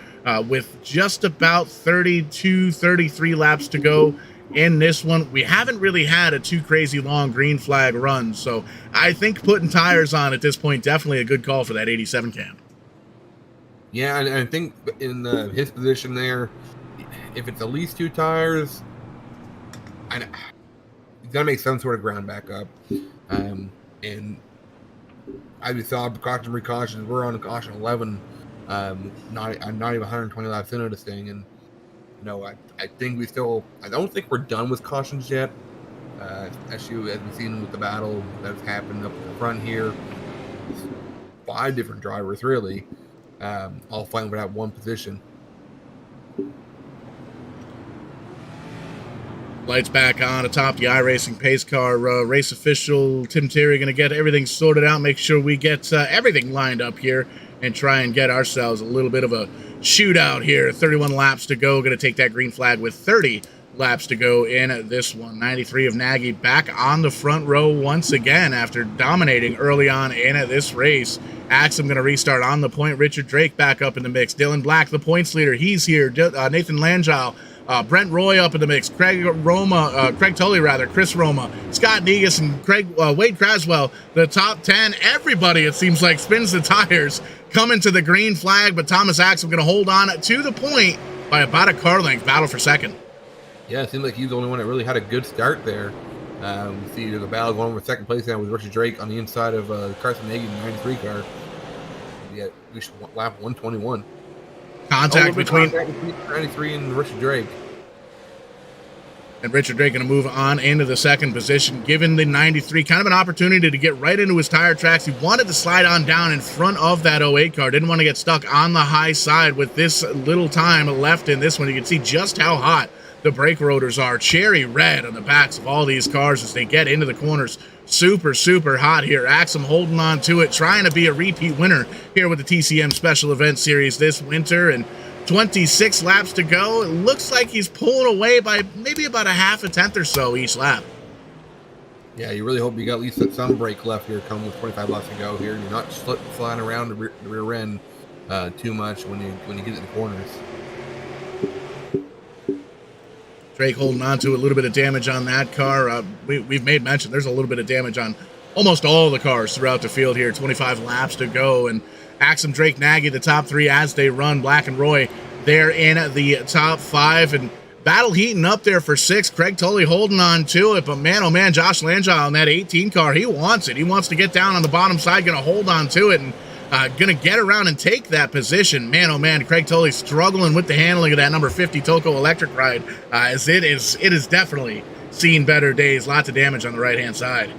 with just about 32, 33 laps to go in this one. We haven't really had a too crazy long green flag run. So I think putting tires on at this point, definitely a good call for that 87 cam. Yeah, and I think in his position there, if it's at least 2 tires, he's got to make some sort of ground back up. And I just saw precautions. We're on caution 11, not even 120 laps into this thing. And, I think I don't think we're done with cautions yet. As we've seen with the battle that's happened up the front here. 5 different drivers, really. All fighting for that one position. Lights back on atop the iRacing pace car. Race official Tim Terry going to get everything sorted out, make sure we get everything lined up here, and try and get ourselves a little bit of a shootout here. 31 laps to go. Going to take that green flag with 30 laps to go in this one. 93 of Nagy back on the front row once again after dominating early on in this race. Axum going to restart on the point. Richard Drake back up in the mix. Dillan Black, the points leader, he's here. Nathan Langile, Brent Roy up in the mix. Craig Tully, Chris Roma, Scott Negus, and Wade Craswell, the top 10. Everybody, it seems like, spins the tires coming to the green flag, but Thomas Axum going to hold on to the point by about a car length. Battle for second. Yeah, it seemed like he's the only one that really had a good start there. See, the battle going for second place now with Richard Drake on the inside of Carson Nagy in the 93 car. Yeah, we should lap 121. Contact between 93 and Richard Drake. And Richard Drake going to move on into the second position, giving the 93 kind of an opportunity to get right into his tire tracks. He wanted to slide on down in front of that 08 car. Didn't want to get stuck on the high side with this little time left in this one. You can see just how hot the brake rotors are. Cherry red on the backs of all these cars as they get into the corners. Super, super hot here. Axum holding on to it, trying to be a repeat winner here with the TCM Special Event Series this winter. And 26 laps to go. It looks like he's pulling away by maybe about a half a tenth or so each lap. Yeah, you really hope you got at least some brake left here coming with 25 laps to go here. And you're not flying around the rear end too much when you get in the corners. Drake holding on to a little bit of damage on that car. We've made mention there's a little bit of damage on almost all the cars throughout the field here. 25 laps to go, and Axum, Drake, Nagy, the top three as they run. Black and Roy, they're in the top five, and battle heating up there for six. Craig Tully holding on to it, but man, oh man, Josh Langell in that 18 car, he wants it. He wants to get down on the bottom side, going to hold on to it, and going to get around and take that position. Man, oh man, Craig Tully struggling with the handling of that number 50 Tulco electric ride, as it is definitely seen better days. Lots of damage on the right-hand side.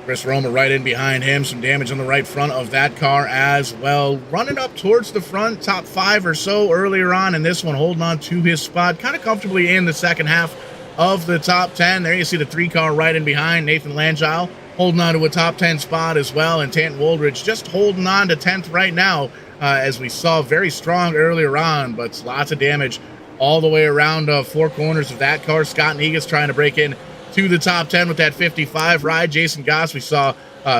Chris Roma right in behind him. Some damage on the right front of that car as well. Running up towards the front, top five or so earlier on in this one, holding on to his spot kind of comfortably in the second half of the top 10. There you see the three car right in behind. Nathan Langell holding on to a top 10 spot as well. And Tanton Woldridge just holding on to 10th right now, as we saw very strong earlier on, but lots of damage all the way around four corners of that car. Scott Negus trying to break in to the top 10 with that 55 ride. Jason Goss we saw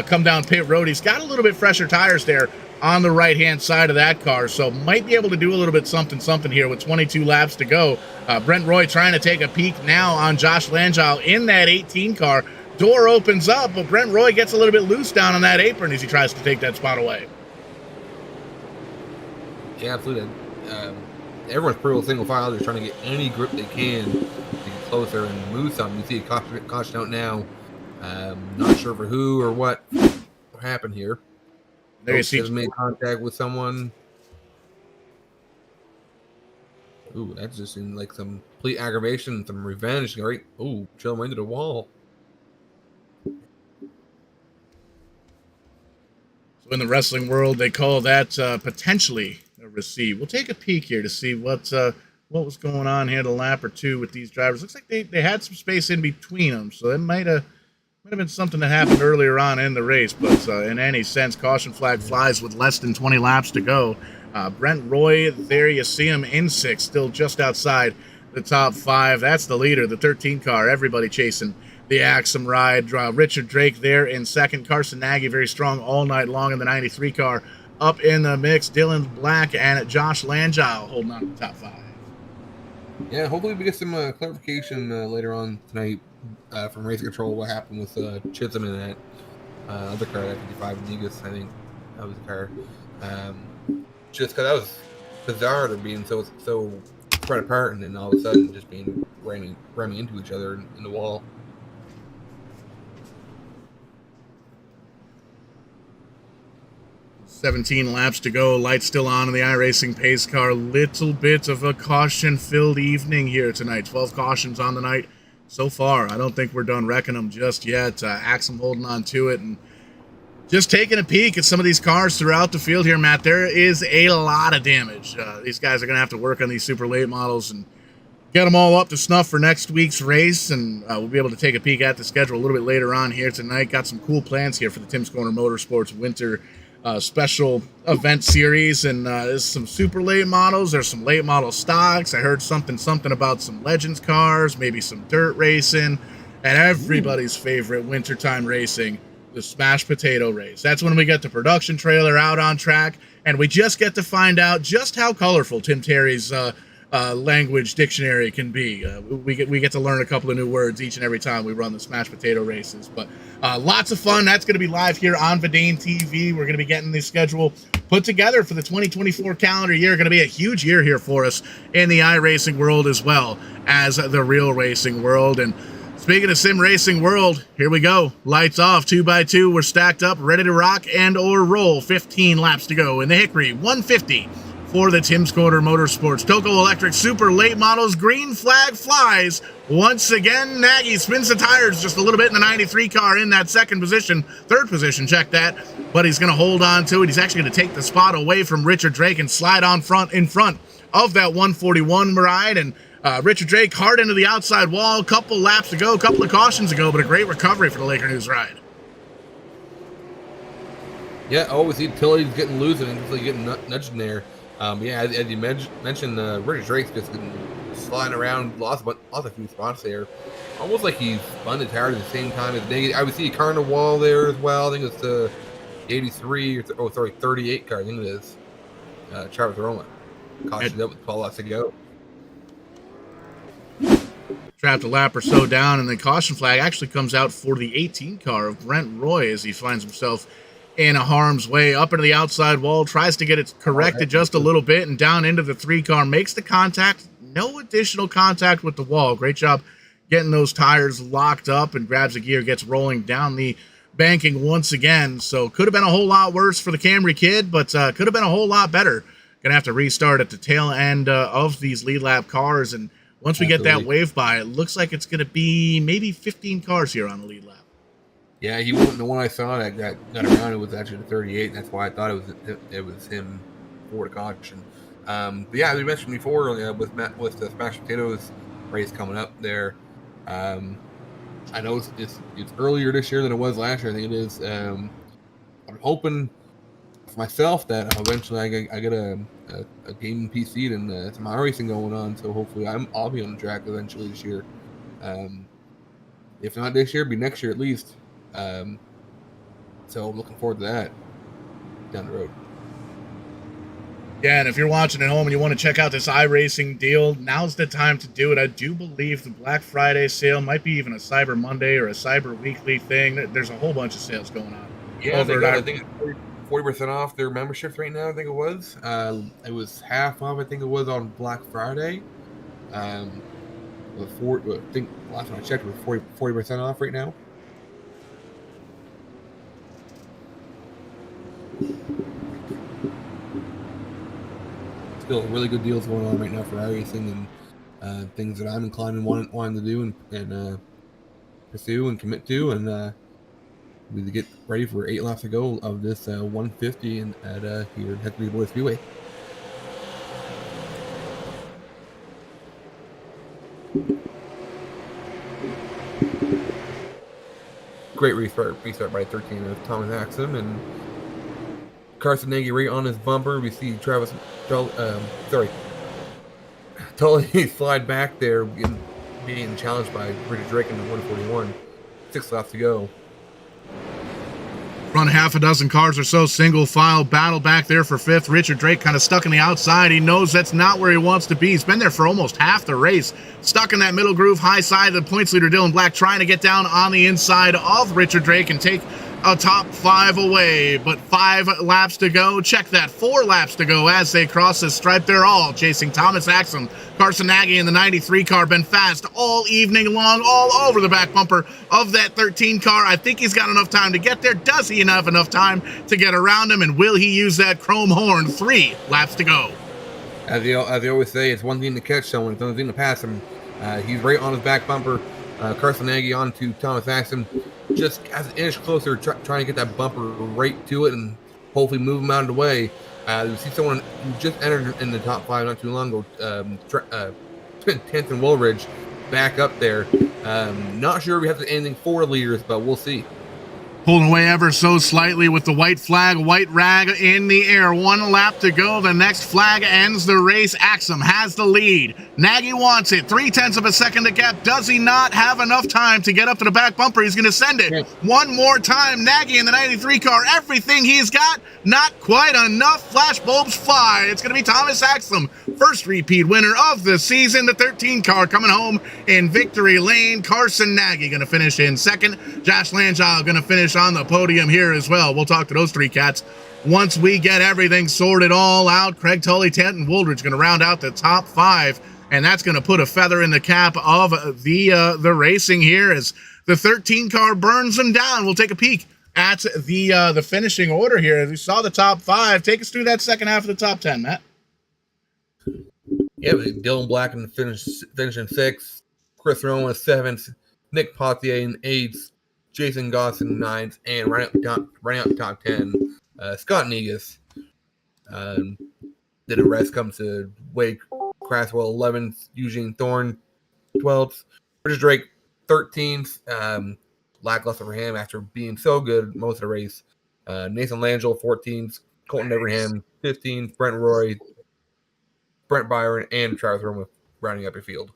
come down pit road. He's got a little bit fresher tires there on the right-hand side of that car, so might be able to do a little bit something here with 22 laps to go. Brent Roy trying to take a peek now on Josh Langell in that 18 car. Door opens up, but Brent Roy gets a little bit loose down on that apron as he tries to take that spot away. Yeah, absolutely. Everyone's pretty single file. They're trying to get any grip they can to get closer and move something. You see a caution out now. Not sure for who or what happened here. There you see. Has made contact with someone. Ooh, that just seemed like some complete aggravation, some revenge. Right? Ooh, chill him into the wall. So in the wrestling world, they call that potentially a receive. We'll take a peek here to see what was going on here, the lap or two with these drivers. Looks like they had some space in between them, so it might have been something that happened earlier on in the race. But in any sense, caution flag flies with less than 20 laps to go. Brent Roy, there you see him in sixth, still just outside the top five. That's the leader, the 13 car. Everybody chasing the Axum ride. Richard Drake there in second. Carson Nagy, very strong all night long in the 93 car. Up in the mix, Dillan Black and Josh Langell holding on to the top five. Yeah, hopefully we get some clarification later on tonight from Race Control what happened with Chisholm in that other car, that 55 Negus, I think that was the car. Just because that was bizarre, they're being so spread apart and then all of a sudden just being ramming into each other in the wall. 17 laps to go. Lights still on in the iRacing pace car. Little bit of a caution-filled evening here tonight. 12 cautions on the night so far. I don't think we're done wrecking them just yet. Axum holding on to it and just taking a peek at some of these cars throughout the field here, Matt. There is a lot of damage. These guys are going to have to work on these super late models and get them all up to snuff for next week's race, and we'll be able to take a peek at the schedule a little bit later on here tonight. Got some cool plans here for the Tim's Corner Motorsports Winter special event series, and there's some super late models. There's some late model stocks. I heard something about some Legends cars, maybe some dirt racing, and everybody's favorite wintertime racing, the Smashed Potato Race. That's when we get the production trailer out on track, and we just get to find out just how colorful Tim Terry's language dictionary can be. We get to learn a couple of new words each and every time we run the Smashed Potato Races. But lots of fun. That's going to be live here on Vidane TV. We're going to be getting the schedule put together for the 2024 calendar year. Going to be a huge year here for us in the iRacing world as well as the real racing world. And speaking of sim racing world, here we go. Lights off, 2x2. We're stacked up, ready to rock and or roll. 15 laps to go in the Hickory 150 for the Tim's Corner Motorsports. Tulco Electric Super Late Models. Green flag flies. Once again, Nagy spins the tires just a little bit in the 93 car in that third position, check that. But he's going to hold on to it. He's actually going to take the spot away from Richard Drake and slide in front of that 141 ride. And Richard Drake hard into the outside wall. Couple laps to go, couple of cautions to go, but a great recovery for the Laker News ride. Yeah, we see Tilly's getting loose and he's getting nudged in there. Yeah, as you mentioned, Richard Drake's just sliding around, lost a few spots there. Almost like he spun the tires at the same time as Nagy. I would see a car on the wall there as well. I think it's the 38 car. I think it is. Travis Roma. Cautioned up with 12 laps to go. trapped a lap or so down, and the caution flag actually comes out for the 18 car of Brent Roy as he finds himself in a harm's way up into the outside wall, tries to get it corrected just a little bit, and down into the 3 car, makes the contact, no additional contact with the wall. Great job getting those tires locked up, and grabs a gear, gets rolling down the banking once again. So could have been a whole lot worse for the Camry kid, but could have been a whole lot better. Gonna have to restart at the tail end of these lead lap cars, and once we get that wave by, it looks like it's gonna be maybe 15 cars here on the lead lap. Yeah, he wasn't the one I saw that got around. It was actually the 38. That's why I thought it was him for the caution. But yeah, as we mentioned before, with the Smashed Potatoes race coming up there, I know it's earlier this year than it was last year. I think it is. I'm hoping for myself that eventually I get a gaming PC and some iRacing going on. So hopefully I'll be on the track eventually this year. If not this year, it'll be next year at least. So I'm looking forward to that down the road. Yeah, and if you're watching at home and you want to check out this iRacing deal, now's the time to do it. I do believe the Black Friday sale might be even a Cyber Monday or a Cyber Weekly thing. There's a whole bunch of sales going on. Yeah, I think it's 40% off their memberships right now. I think it was. It was half off. I think it was on Black Friday. I think last time I checked, it was 40% off right now. Still really good deals going on right now for iRacing and things that I'm inclined and wanting to do and pursue and commit to, and we get ready for 8 laps to go of this 150 at here at Hickory Boys Speedway. Great restart by 13 of Thomas Axum and Carson Nagy right on his bumper. We see Tully slide back there, being challenged by Richard Drake in the 141. 6 laps to go. Run half a dozen cars or so, single file battle back there for 5th. Richard Drake kind of stuck in the outside. He knows that's not where he wants to be. He's been there for almost half the race. Stuck in that middle groove, high side. The points leader, Dillan Black, trying to get down on the inside of Richard Drake and take a top 5 away, but 5 laps to go. Check that, 4 laps to go as they cross the stripe. They're all chasing Thomas Axum. Carson Nagy in the 93 car been fast all evening long, all over the back bumper of that 13 car. I think he's got enough time to get there. Does he have enough time to get around him, and will he use that chrome horn? 3 laps to go. As they always say, it's one thing to catch someone, it's another thing to pass him. He's right on his back bumper. Carson Nagy on to Thomas Axum, just as an inch closer, trying to get that bumper right to it and hopefully move him out of the way. You see someone who just entered in the top 5 not too long ago, 10th and Woolridge, back up there. Not sure if we have anything for leaders, but we'll see. Pulling away ever so slightly with the white flag, white rag in the air. 1 lap to go. The next flag ends the race. Axum has the lead. Nagy wants it. 0.3 of a second to gap. Does he not have enough time to get up to the back bumper? He's going to send it one more time. Nagy in the 93 car. Everything he's got, not quite enough. Flash bulbs fly. It's going to be Thomas Axum, first repeat winner of the season. The 13 car coming home in victory lane. Carson Nagy going to finish in 2nd. Josh Langell going to finish on the podium here as well. We'll talk to those 3 cats once we get everything sorted all out. Craig Tully, Tanton Wooldridge going to round out the top 5, and that's going to put a feather in the cap of the racing here as the 13 car burns them down. We'll take a peek at the finishing order here. We saw the top 5. Take us through that second half of the top 10, Matt. Yeah, Dillan Black in finishing 6th, Chris Rowan 7th, Nick Potier in 8th, Jason Goss in 9th, and running out top 10, Scott Negus. Then the rest comes to Wade Craswell 11th, Eugene Thorne 12th, Richard Drake 13th. Lackluster for him after being so good most of the race. Nathan Langell 14th, Colton Everham 15th, Brent Roy, Brent Byron, and Travis Roma rounding up your field.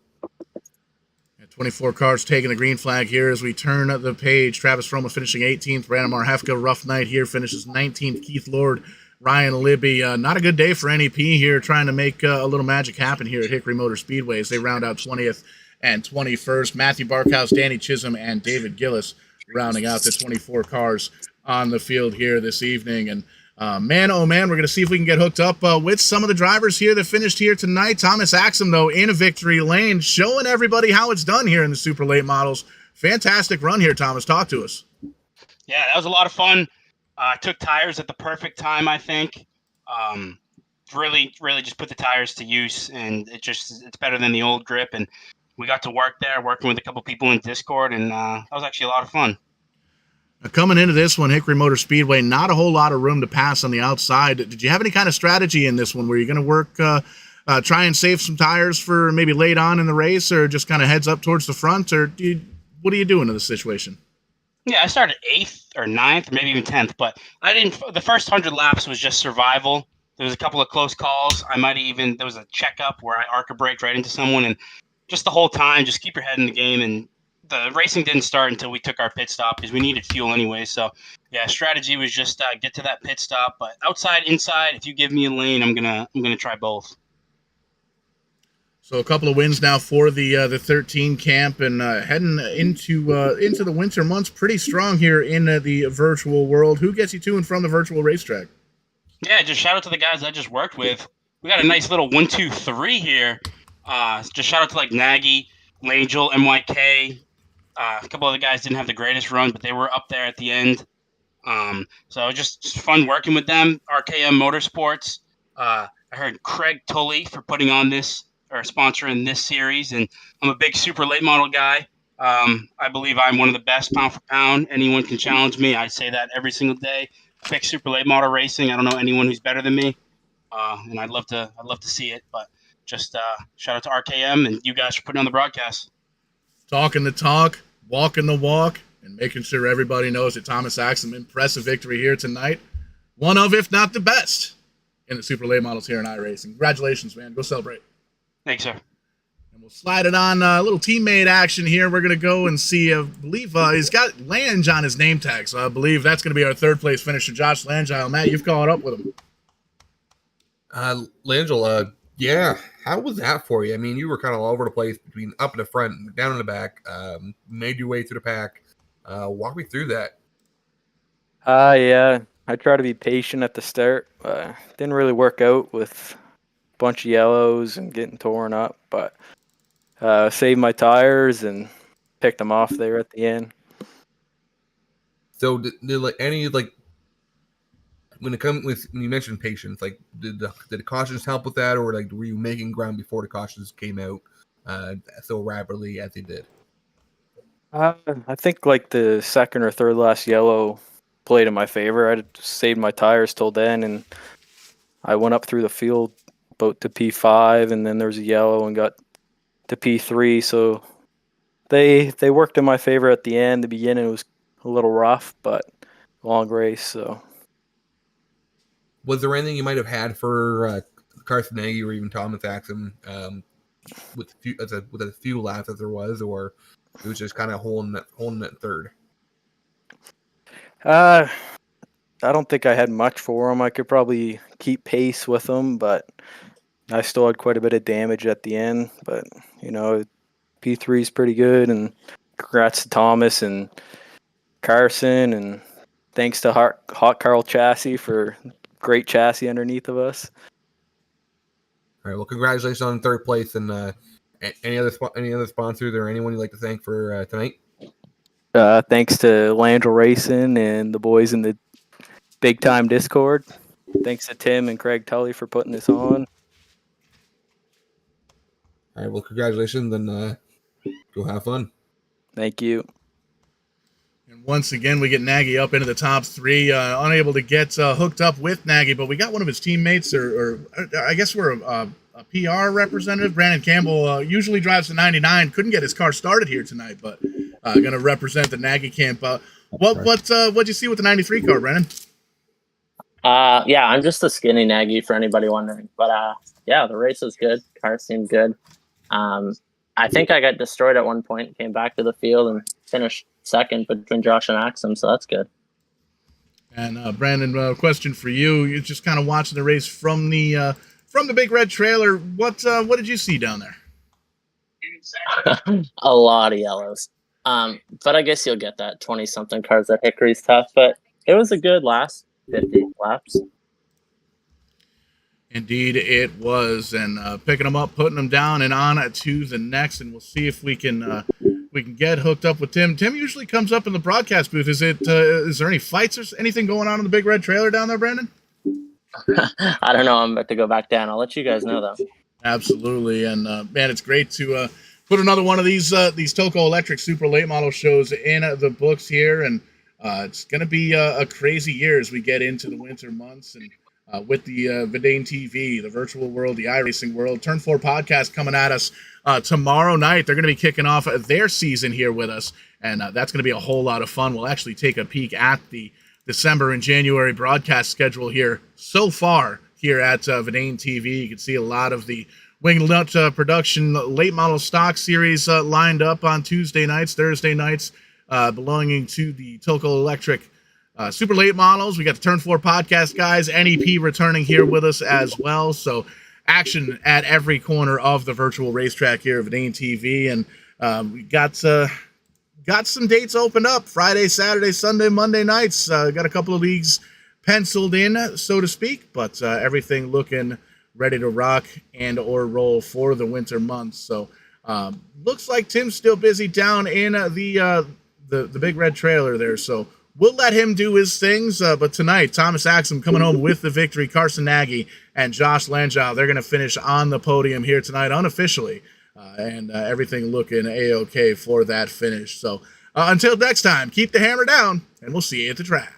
24 cars taking the green flag here as we turn the page. Travis Roma finishing 18th. Brandon Marhefka, rough night here, finishes 19th. Keith Lord, Ryan Libby. Not a good day for NEP here, trying to make a little magic happen here at Hickory Motor Speedway as they round out 20th and 21st. Matthew Barkhouse, Danny Chisholm, and David Gillis rounding out the 24 cars on the field here this evening. And man, oh man, we're going to see if we can get hooked up with some of the drivers here that finished here tonight. Thomas Axum, though, in a victory lane, showing everybody how it's done here in the super late models. Fantastic run here, Thomas. Talk to us. Yeah, that was a lot of fun. Took tires at the perfect time, I think. Really just put the tires to use, and it's better than the old grip. And we got to work there, working with a couple people in Discord, and that was actually a lot of fun. Now, coming into this one, Hickory Motor Speedway, not a whole lot of room to pass on the outside. Did you have any kind of strategy in this one? Were you going to work, try and save some tires for maybe late on in the race, or just kind of heads up towards the front, or what are you doing in this situation? Yeah, I started 8th or 9th, or maybe even 10th, but I didn't. The first 100 laps was just survival. There was a couple of close calls. There was a checkup where I arca braked right into someone, and just the whole time, just keep your head in the game. And the racing didn't start until we took our pit stop because we needed fuel anyway. So, yeah, strategy was just get to that pit stop. But outside, inside, if you give me a lane, I'm gonna try both. So a couple of wins now for the 13 camp, and heading into the winter months pretty strong here in the virtual world. Who gets you to and from the virtual racetrack? Yeah, just shout out to the guys I just worked with. We got a nice little 1, 2, 3 here. Just shout out to like Nagy, Langel, MYK. A couple of the guys didn't have the greatest run, but they were up there at the end. So just fun working with them. RKM Motorsports. I heard Craig Tully for putting on this, or sponsoring this series, and I'm a big super late model guy. I believe I'm one of the best pound for pound. Anyone can challenge me. I say that every single day. Pick super late model racing. I don't know anyone who's better than me, and I'd love to see it. But just shout out to RKM and you guys for putting on the broadcast. Talking the talk, walking the walk, and making sure everybody knows that Thomas Axum, impressive victory here tonight. One of, if not the best, in the super late models here in iRacing. Congratulations, man. Go celebrate. Thanks, sir. And we'll slide it on a little teammate action here. We're going to go and see, I believe he's got Lange on his name tag, so I believe that's going to be our third place finisher, Josh Langile. Matt, you've caught up with him. Langel, yeah, how was that for you? I mean, you were kind of all over the place between up in the front, down in the back, made your way through the pack. Walk me through that. Yeah, I try to be patient at the start. Didn't really work out with a bunch of yellows and getting torn up, but saved my tires and picked them off there at the end. So did like any when you mentioned patience, like did the cautions help with that, or like were you making ground before the cautions came out so rapidly as they did? I think like the second or third last yellow played in my favor. I saved my tires till then, and I went up through the field about to P5, and then there's a yellow and got to P3. So they worked in my favor at the end. The beginning was a little rough, but long race. So was there anything you might have had for Carson Nagy or even Thomas Axum with a few laps as there was, or it was just kind of holding that third? I don't think I had much for him. I could probably keep pace with him, but I still had quite a bit of damage at the end. But, P3 is pretty good, and congrats to Thomas and Carson, and thanks to Hot Carl Chassis for great chassis underneath of us. All right, well, congratulations on third place, and any other sponsors or anyone you'd like to thank for tonight? Thanks to Landrel Racing and the boys in the Big Time Discord. Thanks to Tim and Craig Tully for putting this on. All right, well, congratulations, and go have fun. Thank you. And once again, we get Nagy up into the top three. Unable to get hooked up with Nagy, but we got one of his teammates, or I guess we're a PR representative. Brandon Campbell usually drives the 99. Couldn't get his car started here tonight, but going to represent the Nagy camp. What'd you see with the 93 car, Brandon? Yeah, I'm just a skinny Nagy for anybody wondering. But yeah, the race was good. Car seemed good. I think I got destroyed at one point, came back to the field and finished second between Josh and Axum, so that's good. And Brandon, question for you. You're just kind of watching the race from the big red trailer. What did you see down there? A lot of yellows. But I guess you'll get that 20-something cars at Hickory's tough. But it was a good last 50 laps. Indeed, it was, and picking them up, putting them down, and on to the next, and we'll see if we can get hooked up with Tim. Tim usually comes up in the broadcast booth. Is there any fights or anything going on in the big red trailer down there, Brandon? I don't know. I'm about to go back down. I'll let you guys know though. Absolutely, and man, it's great to put another one of these Tulco Electric Super Late Model shows in the books here, and it's going to be a crazy year as we get into the winter months, and with the Verdane TV, the virtual world, the iRacing world, Turn 4 podcast coming at us tomorrow night. They're going to be kicking off their season here with us, and that's going to be a whole lot of fun. We'll actually take a peek at the December and January broadcast schedule here so far here at Verdane TV. You can see a lot of the Winged Nut production late model stock series lined up on Tuesday nights, Thursday nights, belonging to the Tulco Electric super late models. We got the Turn 4 podcast guys, NEP returning here with us as well. So action at every corner of the virtual racetrack here at Verdane TV, and we got some dates opened up: Friday, Saturday, Sunday, Monday nights. Got a couple of leagues penciled in, so to speak, but everything looking ready to rock and or roll for the winter months. So looks like Tim's still busy down in the big red trailer there. So we'll let him do his things. But tonight, Thomas Axum coming home with the victory. Carson Nagy and Josh Langiau, they're going to finish on the podium here tonight unofficially. And everything looking A-OK for that finish. So until next time, keep the hammer down, and we'll see you at the track.